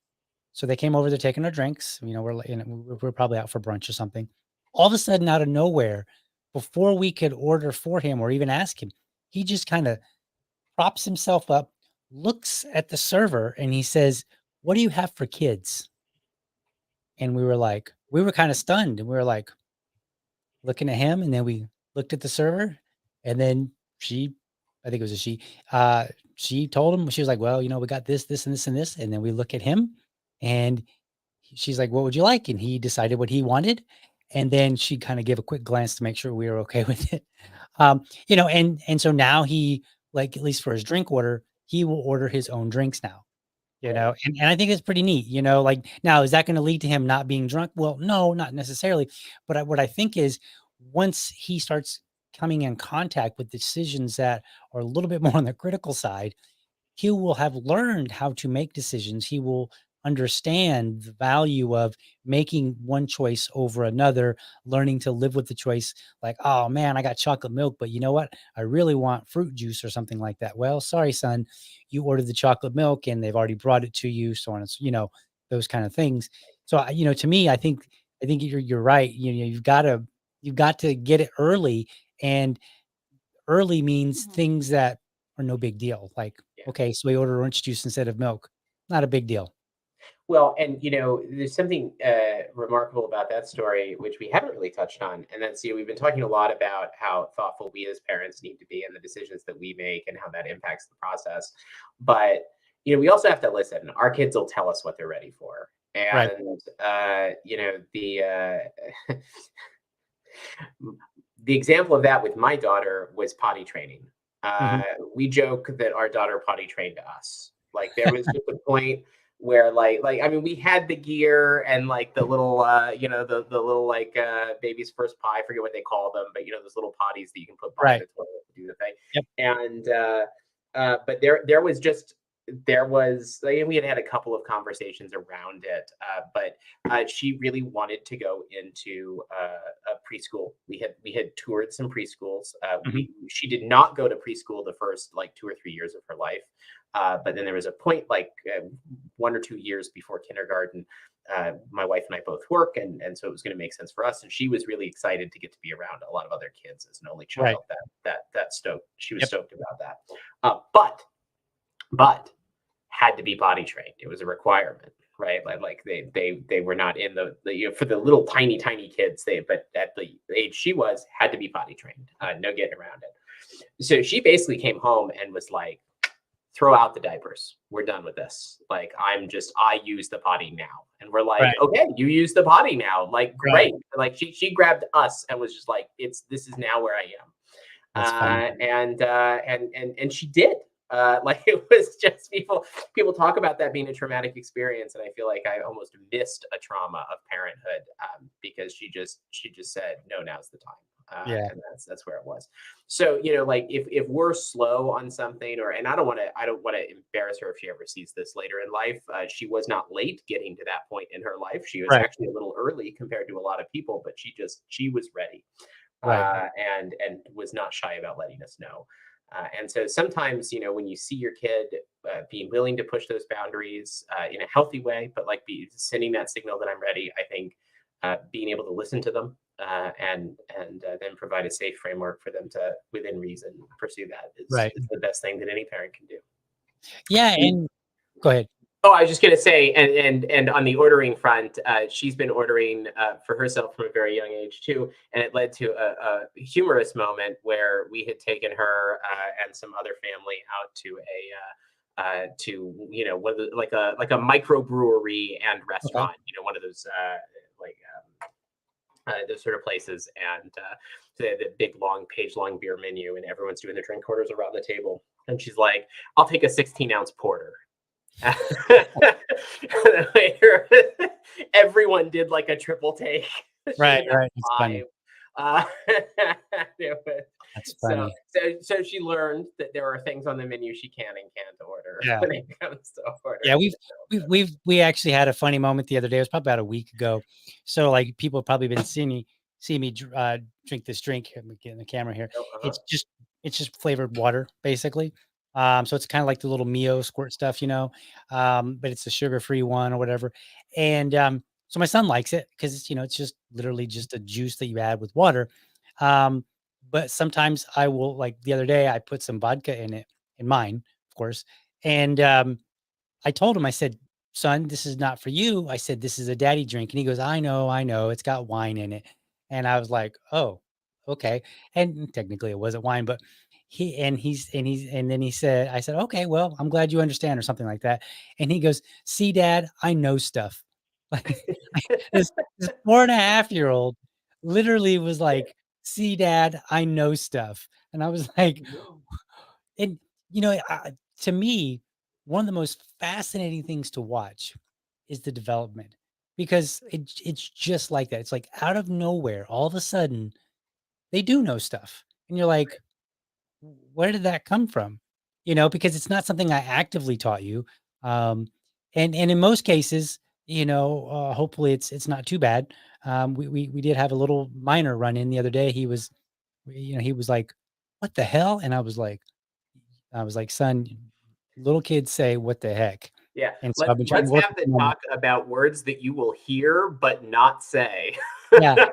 So they came over, they're taking our drinks. We're probably out for brunch or something. All of a sudden, out of nowhere, before we could order for him or even ask him, he just kind of props himself up, looks at the server, and he says, "What do you have for kids?" And we were kind of stunned, and we were like looking at him, and then we looked at the server, and then she, I think it was a she told him, she was like, "Well, we got this, this, and this, and this." And then we look at him, and she's like, "What would you like?" And he decided what he wanted. And then she kind of gave a quick glance to make sure we were okay with it. And so now he, like, at least for his drink order, he will order his own drinks now. Right. And I think it's pretty neat, like, now is that gonna lead to him not being drunk? Well, no, not necessarily. But what I think is, once he starts coming in contact with decisions that are a little bit more on the critical side, he will have learned how to make decisions. He will understand the value of making one choice over another, learning to live with the choice. Like, oh man, I got chocolate milk, but you know what? I really want fruit juice or something like that. Well, sorry, son, you ordered the chocolate milk and they've already brought it to you. So on, those kind of things. So, to me, I think you're right. You've got to get it early, and early means things that are no big deal. Like, Yeah. okay, so we order orange juice instead of milk. Not a big deal. Well, and there's something remarkable about that story, which we haven't really touched on. And that's, we've been talking a lot about how thoughtful we as parents need to be and the decisions that we make and how that impacts the process. But, we also have to listen. Our kids will tell us what they're ready for. Right. And, the example of that with my daughter was potty training. Uh, Mhm. we joke that our daughter potty trained us. Like there was just a point where like I mean we had the gear and like the little the little like baby's first pie, I forget what they call them, but those little potties that you can put behind Right. the toilet to do the thing. Yep. And but there was like, we had a couple of conversations around it, but she really wanted to go into a preschool. We had toured some preschools. Mhm. She did not go to preschool the first like 2 or 3 years of her life, but then there was a point like 1 or 2 years before kindergarten my wife and I both work, and so it was going to make sense for us. And she was really excited to get to be around a lot of other kids as an only Right. child. That stoked. She was Yep. stoked about that. But had to be potty trained. It was a requirement, right? Like they were not in for the little tiny kids. But at the age she was, had to be potty trained. No getting around it. So she basically came home and was like, throw out the diapers. We're done with this. Like, I use the potty now. And we're like, Right. okay, you use the potty now. Like, Right. great. Like she grabbed us and was just like, this is now where I am. That's funny. And she did. Like, it was just people talk about that being a traumatic experience, and I feel like I almost missed a trauma of parenthood, because she just said, no, now's the time. Yeah. And that's where it was. So, like, if we're slow on something, and I don't want to embarrass her if she ever sees this later in life. She was not late getting to that point in her life. She was Right. actually a little early compared to a lot of people, but she was ready, Right. and was not shy about letting us know. And so sometimes, when you see your kid being willing to push those boundaries in a healthy way, but like sending that signal that I'm ready, I think being able to listen to them, and then provide a safe framework for them to, within reason, pursue that Right. is the best thing that any parent can do. Yeah. And go ahead. Oh, I was just gonna say, and on the ordering front, she's been ordering for herself from a very young age too, and it led to a humorous moment where we had taken her and some other family out to one of the, like a microbrewery and Okay. restaurant, one of those like those sort of places, and the big page long beer menu, and everyone's doing their drink orders around the table, and she's like, "I'll take a 16-ounce porter." Later, everyone did like a triple take. She Right. had Right. It's funny. five. Uh, That's so, funny. so she learned that there are things on the menu she can and can't order Yeah. when it comes to Yeah, ordering. we actually had a funny moment the other day. It was probably about a week ago. So like people have probably been see me drink this drink. Let me get in the camera here. Uh-huh. It's just flavored water basically. So it's kind of like the little Mio squirt stuff, but it's a sugar-free one or whatever. And so my son likes it because it's just literally just a juice that you add with water. Um, but sometimes I will, like the other day I put some vodka in it, in mine, of course. And I told him, I said, son, this is not for you. I said, this is a daddy drink. And he goes, I know. It's got wine in it. And I was like, oh, okay. And technically it wasn't wine, but and then he said, I said, okay, well, I'm glad you understand, or something like that. And he goes, see, dad, I know stuff. Like this 4.5-year-old literally was like, see, dad, I know stuff. And I was like, and to me, one of the most fascinating things to watch is the development, because it's just like that. It's like out of nowhere, all of a sudden, they do know stuff, and you're like, where did that come from? Because it's not something I actively taught you, um, and in most cases, hopefully it's not too bad. We did have a little minor run in the other day. He was like, "What the hell?" And I was like, "Son, little kids say what the heck." Yeah, And so I've been trying to let's work have with the them on that. talk about words that you will hear but not say. Yeah.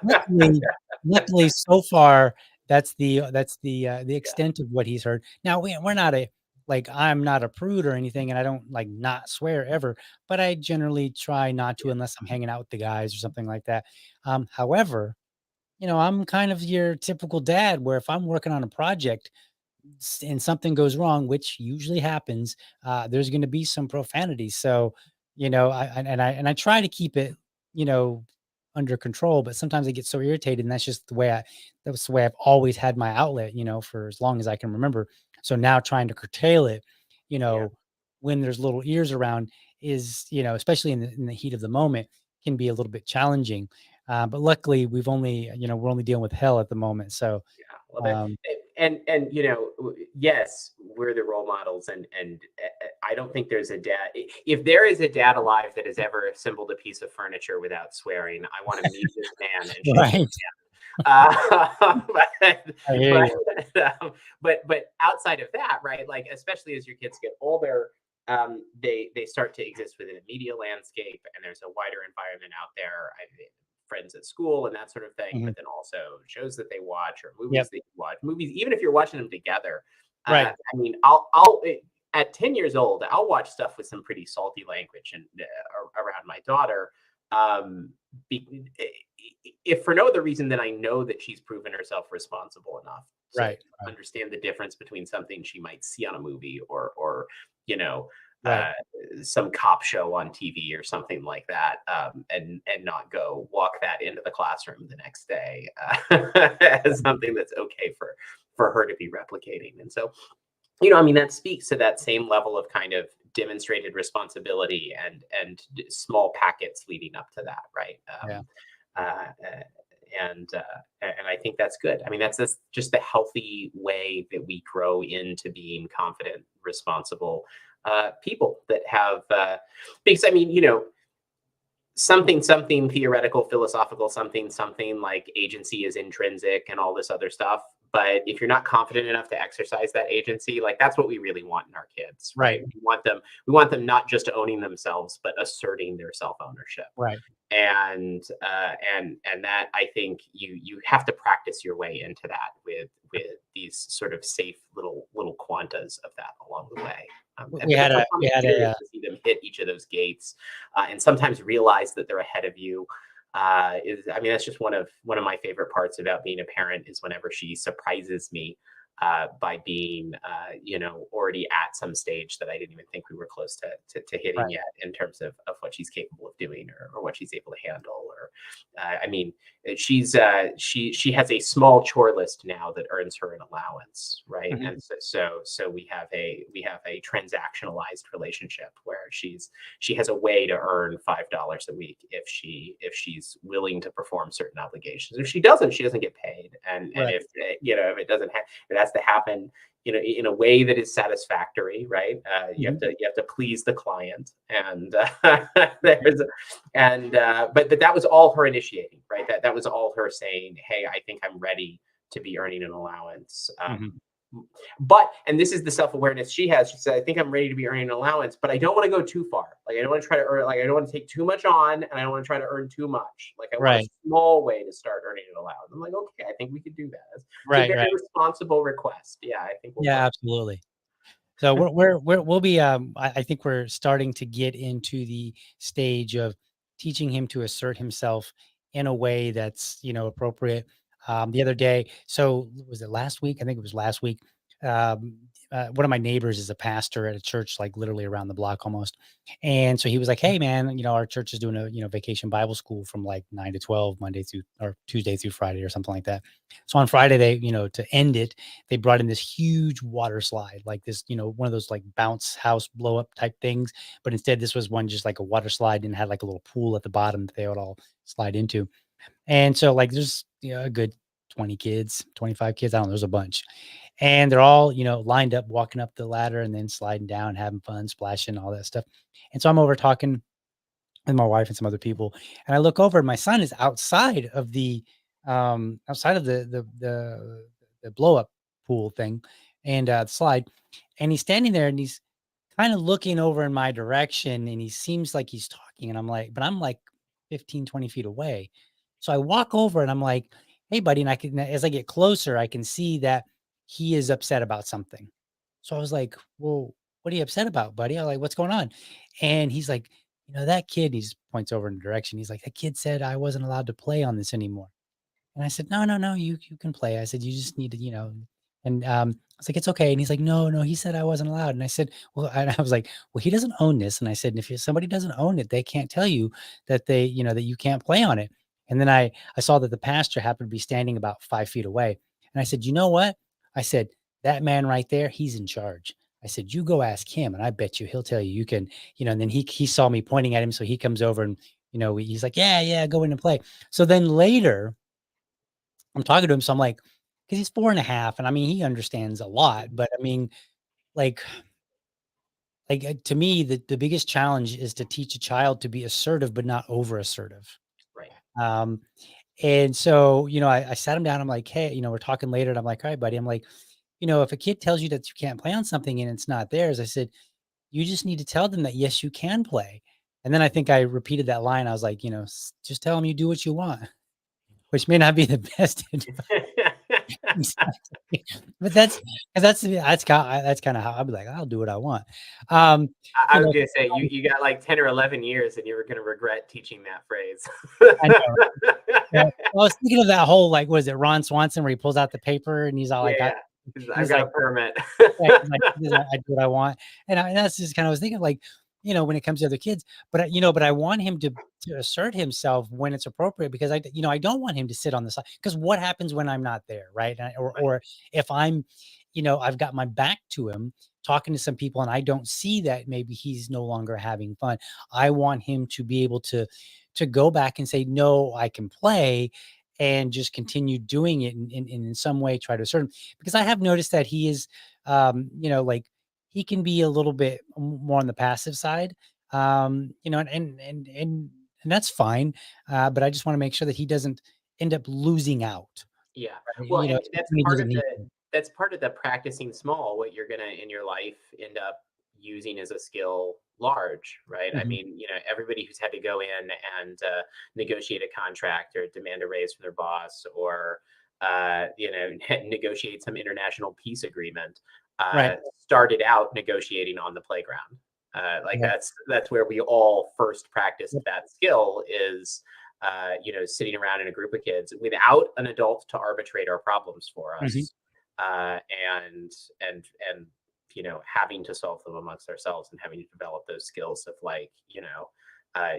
Luckily luckily, so far, that's the Yeah, extent of what he's heard. Now, we're not I'm not a prude or anything, and I don't, not swear ever, but I generally try not to yeah, unless I'm hanging out with the guys or something like that. However, I'm kind of your typical dad where if I'm working on a project and something goes wrong, which usually happens, there's going to be some profanity. So, I try to keep it, you know, under control, but sometimes I get so irritated, and that's the way I've always had my outlet, for as long as I can remember. So now trying to curtail it, you yeah. know, when there's little ears around is, especially in the heat of the moment, can be a little bit challenging. But luckily we're only dealing with hell at the moment. So, Yeah, well, um, and yes, we're the role models, and I don't think there's a dad. If there is a dad alive that has ever assembled a piece of furniture without swearing, I want to meet this man and shake his right. but, I hear but, you. but outside of that, right? Like, especially as your kids get older, they start to exist within a media landscape, and there's a wider environment out there. Friends at school and that sort of thing, Mhm. but then also shows that they watch or movies Yep. that you watch. Movies, even if you're watching them together. Right. I mean, at 10 years old, I'll watch stuff with some pretty salty language and around my daughter. Um, if for no other reason than I know that she's proven herself responsible enough to Right. Right. understand the difference between something she might see on a movie or you know Right. uh, some cop show on TV or something like that, and not go walk that into the classroom the next day as something that's okay for her to be replicating. And so, I mean, that speaks to that same level of kind of demonstrated responsibility and small packets leading up to that, right? Yeah. Uh, uh, and I think that's good. I mean, that's just the healthy way that we grow into being confident, responsible people that have. Because I mean, something theoretical, philosophical, something like agency is intrinsic and all this other stuff. But if you're not confident enough to exercise that agency, like that's what we really want in our kids, right? Right. We want them not just owning themselves, but asserting their self ownership. Right. And that, I think, you have to practice your way into that with these sort of safe little quantas of that along the way. We But the had a profound we had experience a to see them hit each of those gates, and sometimes realize that they're ahead of you. Is I mean, that's just one of my favorite parts about being a parent is whenever she surprises me by being, already at some stage that I didn't even think we were close to hitting right. yet in terms of what she's capable of doing or what she's able to handle. Or, I mean, she has a small chore list now that earns her an allowance, right? Mhm. And so we have a transactionalized relationship where she has a way to earn $5 a week if she's willing to perform certain obligations. If she doesn't get paid, and Right. if it doesn't have it has to happen in a way that is satisfactory, right? You have Mhm. to please the client, and there's and but that was all her initiating, right? That was all her saying, hey, I think I'm ready to be earning an allowance. Mhm. But and this is the self-awareness she has. She said, I think I'm ready to be earning an allowance, but I don't want to go too far. Like I don't want to try to earn, like I don't want to take too much on, and I don't want to try to earn too much. Like I want a Right. small way to start earning an allowance. I'm like, okay, I think we could do that. It's a Right. very Right. responsible request. Yeah, I think we'll Yeah, work. absolutely. So we'll be I think we're starting to get into the stage of teaching him to assert himself in a way that's, appropriate. The other day, so was it last week? I think it was last week. Um, one of my neighbors is a pastor at a church, like literally around the block almost. And so he was like, "Hey man, our church is doing a, vacation Bible school from like 9 to 12, Monday through or Tuesday through Friday or something like that." So on Friday, they, to end it, they brought in this huge water slide, like this, one of those like bounce house blow up type things. But instead, this was one just like a water slide and had like a little pool at the bottom that they would all slide into. And so, like, there's, a good 20 kids, 25 kids. I don't know, there's a bunch. And they're all, lined up, walking up the ladder and then sliding down, having fun, splashing, all that stuff. And so I'm over talking with my wife and some other people. And I look over and my son is outside of the blow up pool thing and slide. And he's standing there and he's kind of looking over in my direction and he seems like he's talking. And I'm like 15, 20 feet away. So I walk over and I'm like, hey, buddy. And as I get closer, I can see that he is upset about something. So I was like, well, what are you upset about, buddy? I'm like, what's going on? And he's like, that kid, he just points over in the direction. He's like, that kid said I wasn't allowed to play on this anymore. And I said, no, no, no, you can play. I said, you just need to, and I was like, it's okay. And he's like, no, no, he said I wasn't allowed. And I said, well, and I was like, well, he doesn't own this. And I said, and if somebody doesn't own it, they can't tell you that that you can't play on it. And then I saw that the pastor happened to be standing about 5 feet away. And I said, you know what? I said, that man right there, he's in charge. I said, you go ask him. And I bet you he'll tell you, you can, and then he saw me pointing at him. So he comes over and, he's like, yeah, yeah, go in and play. So then later, I'm talking to him, so I'm like, because he's 4.5, and I mean, he understands a lot, but I mean, like to me, the biggest challenge is to teach a child to be assertive, but not over assertive. Right. Um, and so, I sat him down. I'm like, hey, we're talking later, and I'm like, all right, buddy. I'm like, if a kid tells you that you can't play on something and it's not theirs, I said, you just need to tell them that, yes, you can play. And then I think I repeated that line. I was like, just tell them you do what you want, which may not be the best advice. Exactly. But that's kind of how I'll be like, I'll do what I want. Um, I you was know, gonna say you got like 10 or 11 years and you were gonna regret teaching that phrase. I know. Yeah. I was thinking of that whole, like, was it Ron Swanson where he pulls out the paper and he's all like, Yeah, I've he's got a like, permit. yeah, he's like, I do what I want. And that's just kind of, I was thinking like, when it comes to other kids, but but I want him to assert himself when it's appropriate, because I don't want him to sit on the side, because what happens when I'm not there, right? Right. Or if I'm, I've got my back to him talking to some people and I don't see that maybe he's no longer having fun. I want him to be able to go back and say, no, I can play, and just continue doing it, and in some way try to assert him, because I have noticed that he is, like, he can be a little bit more on the passive side, and that's fine. But I just want to make sure that he doesn't end up losing out, Yeah. right? Well, and that's When he part of doesn't need to. the practicing small, what you're gonna in your life end up using as a skill large, right? I Mhm. mean, everybody who's had to go in and negotiate a contract or demand a raise from their boss, or negotiate some international peace agreement, Right. started out negotiating on the playground. Like Right. that's where we all first practiced Yep. that skill, is sitting around in a group of kids without an adult to arbitrate our problems for Mhm. us, and having to solve them amongst ourselves, and having to develop those skills of, like, uh,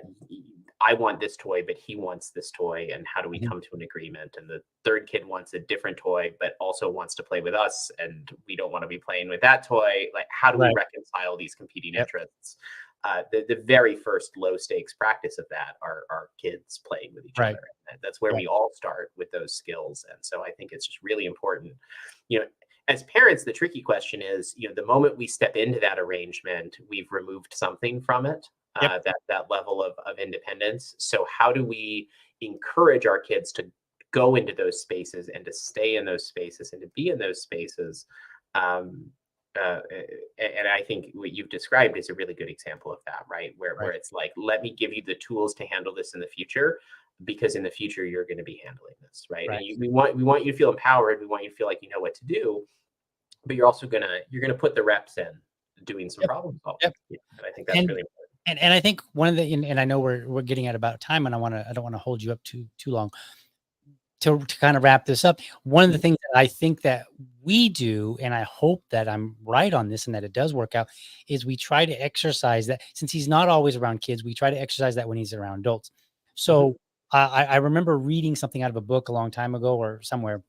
I want this toy, but he wants this toy, and how do we Mhm. come to an agreement? And the third kid wants a different toy, but also wants to play with us, and we don't want to be playing with that toy. Like, how do we Right. reconcile these competing Yep. interests? The very first low stakes practice of that are kids playing with each Right. other. And that's where Right. we all start with those skills. And so I think it's just really important. You know, as parents, the tricky question is, the moment we step into that arrangement, we've removed something from it, Yep. that level of independence. So how do we encourage our kids to go into those spaces, and to stay in those spaces, and to be in those spaces? Um, and I think what you've described is a really good example of that, right? Where Right. it's like, let me give you the tools to handle this in the future, because in the future you're going to be handling this, right? And Right. we want you to feel empowered. We want you to feel like you know what to do, but you're gonna put the reps in doing some Yep. problem solving. Yep. Yeah, and I think that's And really important. and I think one of the, and I know we're getting at about time, and I don't want to hold you up too long, to kind of wrap this up. One of the Mhm, things that I think that we do, and I hope that I'm right on this and that it does work out, is we try to exercise that, since he's not always around kids, we try to exercise that when he's around adults. mhm, So I remember reading something out of a book a long time ago or somewhere,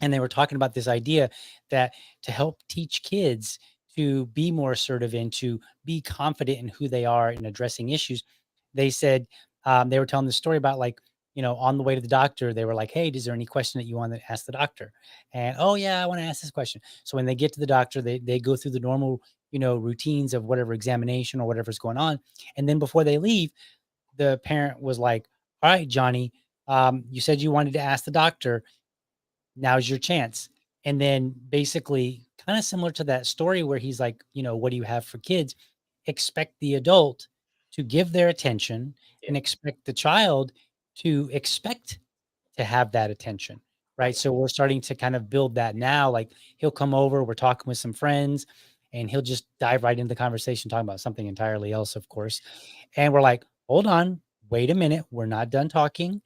and they were talking about this idea that to help teach kids to be more assertive and to be confident in who they are in addressing issues, they said, they were telling the story about, like, on the way to the doctor, they were like, hey, is there any question that you want to ask the doctor? And, oh yeah, I want to ask this question. So when they get to the doctor, they go through the normal, routines of whatever examination or whatever's going on. And then before they leave, the parent was like, all right, Johnny, you said you wanted to ask the doctor, now's your chance. And then basically, kind of similar to that story where he's like, what do you have for kids? Expect the adult to give their attention, yeah, and expect the child to expect to have that attention. Right. right, So we're starting to kind of build that now. Like, he'll come over, we're talking with some friends, and he'll just dive right into the conversation, talking about something entirely else, of course. And we're like, hold on, wait a minute. We're not done talking.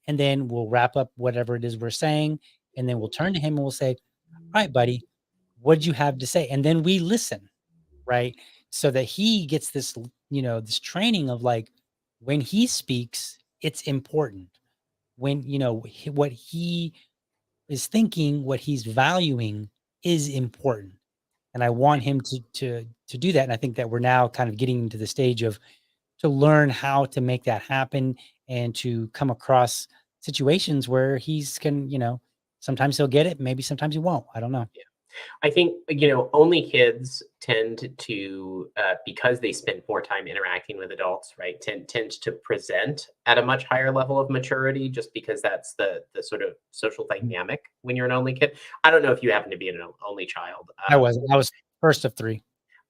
And then we'll wrap up whatever it is we're saying. And then we'll turn to him and we'll say, all right, buddy, what did you have to say? And then we listen, right? So that he gets this, this training of, like, when he speaks, it's important. When, what he is thinking, what he's valuing is important. And I want him to do that. And I think that we're now kind of getting into the stage of, to learn how to make that happen, and to come across situations where he's can, sometimes he'll get it, maybe sometimes he won't. I don't know. yeah. I think, only kids tend to, because they spend more time interacting with adults, right? Tend to present at a much higher level of maturity, just because that's the sort of social Mhm. dynamic when you're an only kid. I don't know if you happen to be an only child. I wasn't. I was first of three.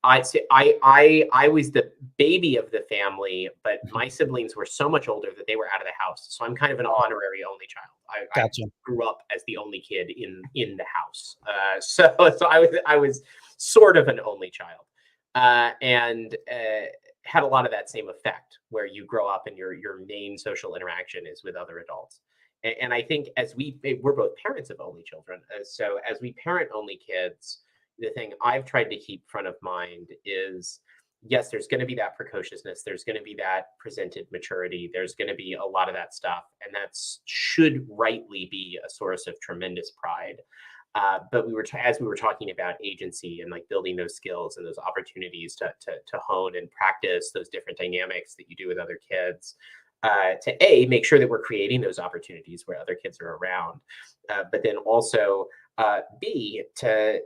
I was the baby of the family, but my siblings were so much older that they were out of the house. So I'm kind of an Oh, honorary only child. I gotcha. grew up as the only kid in the house. So I was sort of an only child, and had a lot of that same effect where you grow up and your main social interaction is with other adults. And I think as we're both parents of only children, so as we parent only kids, the thing I've tried to keep front of mind is yes, there's going to be that precociousness, there's going to be that presented maturity, there's going to be a lot of that stuff, and that should rightly be a source of tremendous pride. But as we were talking about agency and like building those skills and those opportunities to hone and practice those different dynamics that you do with other kids. To make sure that we're creating those opportunities where other kids are around, but then also b to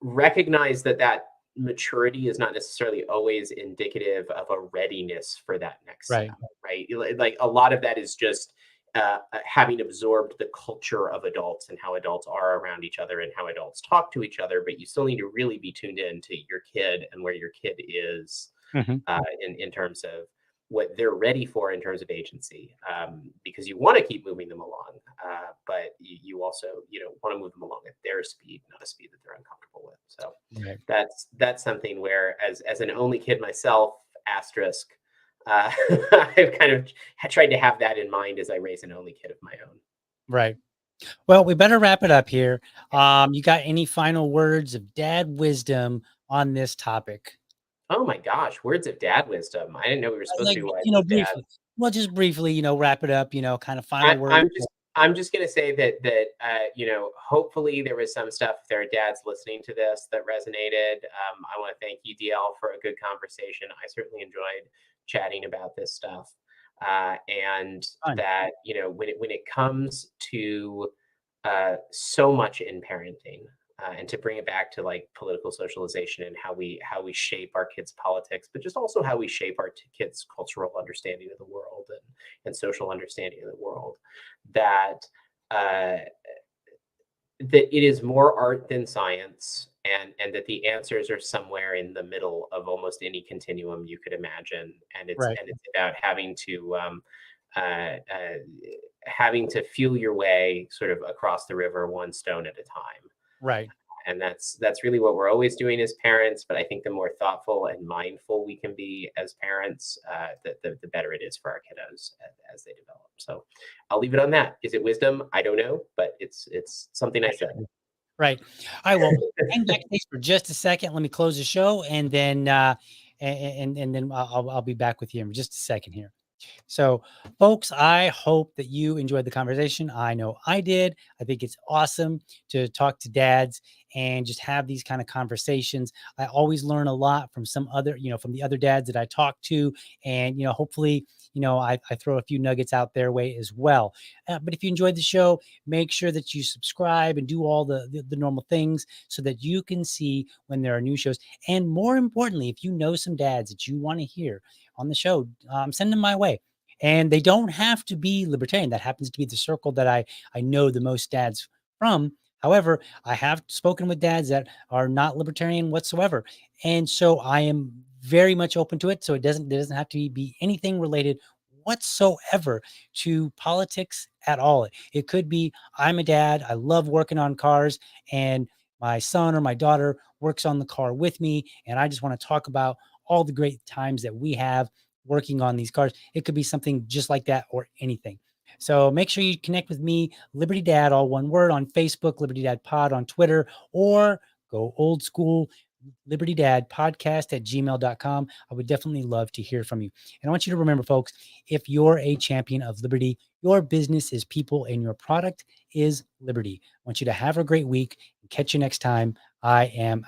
recognize that maturity is not necessarily always indicative of a readiness for that next Right. step, right? Like a lot of that is just having absorbed the culture of adults and how adults are around each other and how adults talk to each other, but you still need to really be tuned in to your kid and where your kid is Hmm. in terms of what they're ready for in terms of agency, because you want to keep moving them along, but you also want to move them along at their speed, not a speed that they're uncomfortable with. So Right. that's something where as an only kid myself, asterisk, I've kind of tried to have that in mind as I raise an only kid of my own. Right. Well, we better wrap it up here. You got any final words of dad wisdom on this topic? Oh my gosh, words of dad wisdom. I didn't know we were supposed Like, to be wise as briefly. dads. Well, just briefly, wrap it up, kind of final I, words. I'm just I'm just gonna say that hopefully there was some stuff, if there are dads listening to this, that resonated. I want to thank you, DL, for a good conversation. I certainly enjoyed chatting about this stuff, and Fun. that when it comes to so much in parenting, and to bring it back to like political socialization and how we shape our kids' politics, but just also how we shape our kids' cultural understanding of the world and social understanding of the world. That uh, that it is more art than science, and that the answers are somewhere in the middle of almost any continuum you could imagine, and it's Right. and it's about uh, uh, having to feel your way sort of across the river one stone at a time. Right. And that's really what we're always doing as parents, but I think the more thoughtful and mindful we can be as parents, the better it is for our kiddos as they develop. So I'll leave it on that. Is it wisdom? I don't know, but it's something I said. Right. I will hang back please for just a second. Let me close the show and then and then I'll be back with you in just a second here. So, folks, I hope that you enjoyed the conversation. I know I did. I think it's awesome to talk to dads and just have these kind of conversations. I always learn a lot from some other, from the other dads that I talk to. And, hopefully, I throw a few nuggets out their way as well. But if you enjoyed the show, make sure that you subscribe and do all the normal things so that you can see when there are new shows. And more importantly, if you know some dads that you want to hear on the show, send them my way. And they don't have to be libertarian. That happens to be the circle that I know the most dads from. However, I have spoken with dads that are not libertarian whatsoever. And so I am very much open to it. So there doesn't have to be anything related whatsoever to politics at all. It could be I'm a dad, I love working on cars, and my son or my daughter works on the car with me, and I just want to talk about all the great times that we have working on these cars. It could be something just like that or anything. So make sure you connect with me, Liberty Dad, all one word, on Facebook, Liberty Dad Pod on Twitter, or go old school, Liberty Dad podcast at gmail.com. I would definitely love to hear from you. And I want you to remember, folks, if you're a champion of liberty, your business is people and your product is liberty. I want you to have a great week and catch you next time. I am